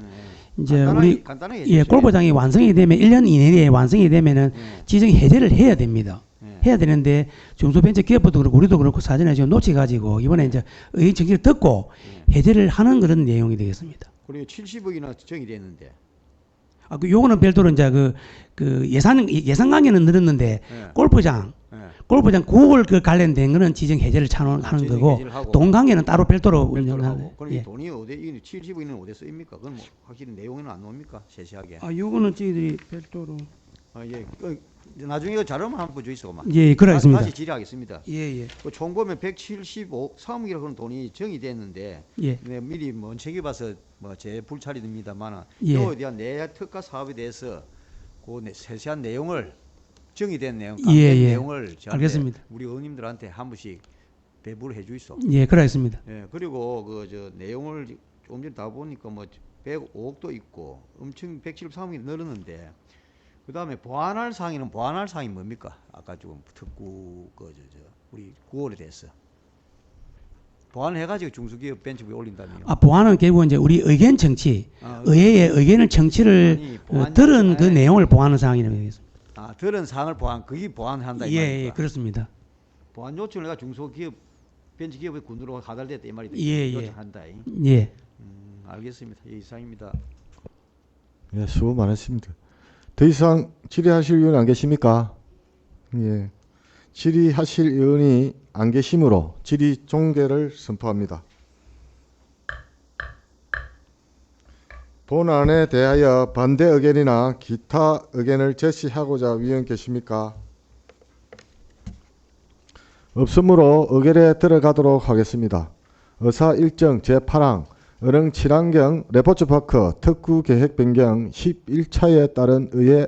이제 간단하게 예, 골프장이 완성이 되면 1년 이내에 완성이 되면은 지정 해제를 해야 됩니다. 해야 되는데 중소벤처기업부도 그렇고 우리도 그렇고 사전에 지금 놓치가지고 이번에 이제 의견 정치를 듣고 해제를 하는 그런 내용이 되겠습니다. 그리고 70억이나 정의됐는데. 요거는 별도로 이제 그 예산 관계는 늘었는데 골프장 9홀 그 관련된 거는 지정 해제를 하는 거고 돈 관계는 따로 별도로 운영하는. 그럼 이 돈이 어디 70억이는 어디 쓰입니까? 그건 뭐 확실히 내용에는 안 나옵니까? 세세하게. 요거는 저희들이 별도로. 예. 나중에 이거 자료만 한번 주시고만. 예, 그렇습니다. 다시 질의하겠습니다. 예. 총 보면 175,3억이라고 하는 돈이 정의됐는데 예. 네, 미리 먼 챙겨봐서 뭐 제 불찰입니다만 예. 이거에 대한 내 특화 사업에 대해서 그 세세한 내용을 정의된 내용, 예. 내용을 알겠습니다. 우리 의원님들한테 한 번씩 배부를 해주이소. 예, 그렇습니다. 예, 그리고 그 내용을 조금 전에 다 보니까 뭐 105억도 있고 엄청 173억이 늘었는데. 그 다음에 보완할 사항이 뭡니까? 아까 조금 특구 우리 9월에 대해서 보완해가지고 중소기업 벤치부에 올린다니요. 보완은 결국은 이제 우리 의견 청취, 아, 의회의 의견을 청취를 아니, 보완- 들은 그 아니, 내용을 보완하는 사항이라고 되겠습니다. 들은 사항을 그게 보완한다 이 예, 말입니까? 예, 그렇습니다. 보완 요청을 내가 중소기업 벤치기업의 군으로 가달됐다 이 말이 예, 예. 요청한다. 예. 알겠습니다. 예, 이상입니다. 예, 수고 많으십니다. 더 이상 질의하실 의원 안 계십니까? 예. 질의하실 의원이 안 계시므로 질의 종결을 선포합니다. 본안에 대하여 반대 의견이나 기타 의견을 제시하고자 위원 계십니까? 없으므로 의결에 들어가도록 하겠습니다. 의사 일정 제8항 어릉 친환경 레포츠파크 특구 계획 변경 11차에 따른 의회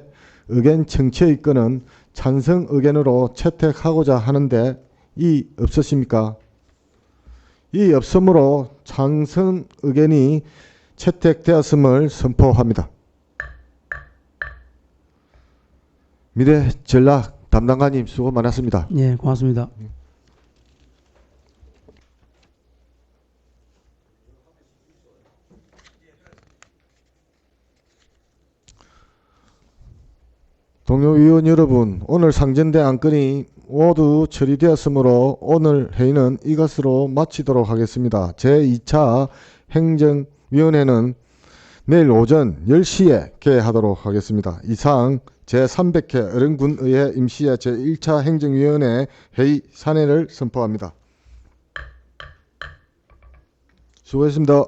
의견 청취의 건은 찬성 의견으로 채택하고자 하는데 이 없으십니까? 이 없으므로 찬성 의견이 채택되었음을 선포합니다. 미래 전략 담당관님 수고 많았습니다. 예, 고맙습니다. 동료 위원 여러분, 오늘 상정된 안건이 모두 처리되었으므로 오늘 회의는 이것으로 마치도록 하겠습니다. 제2차 행정위원회는 내일 오전 10시에 개하도록 하겠습니다. 이상 제300회 어릉군의회 임시회 제1차 행정위원회 회의 산회를 선포합니다. 수고했습니다.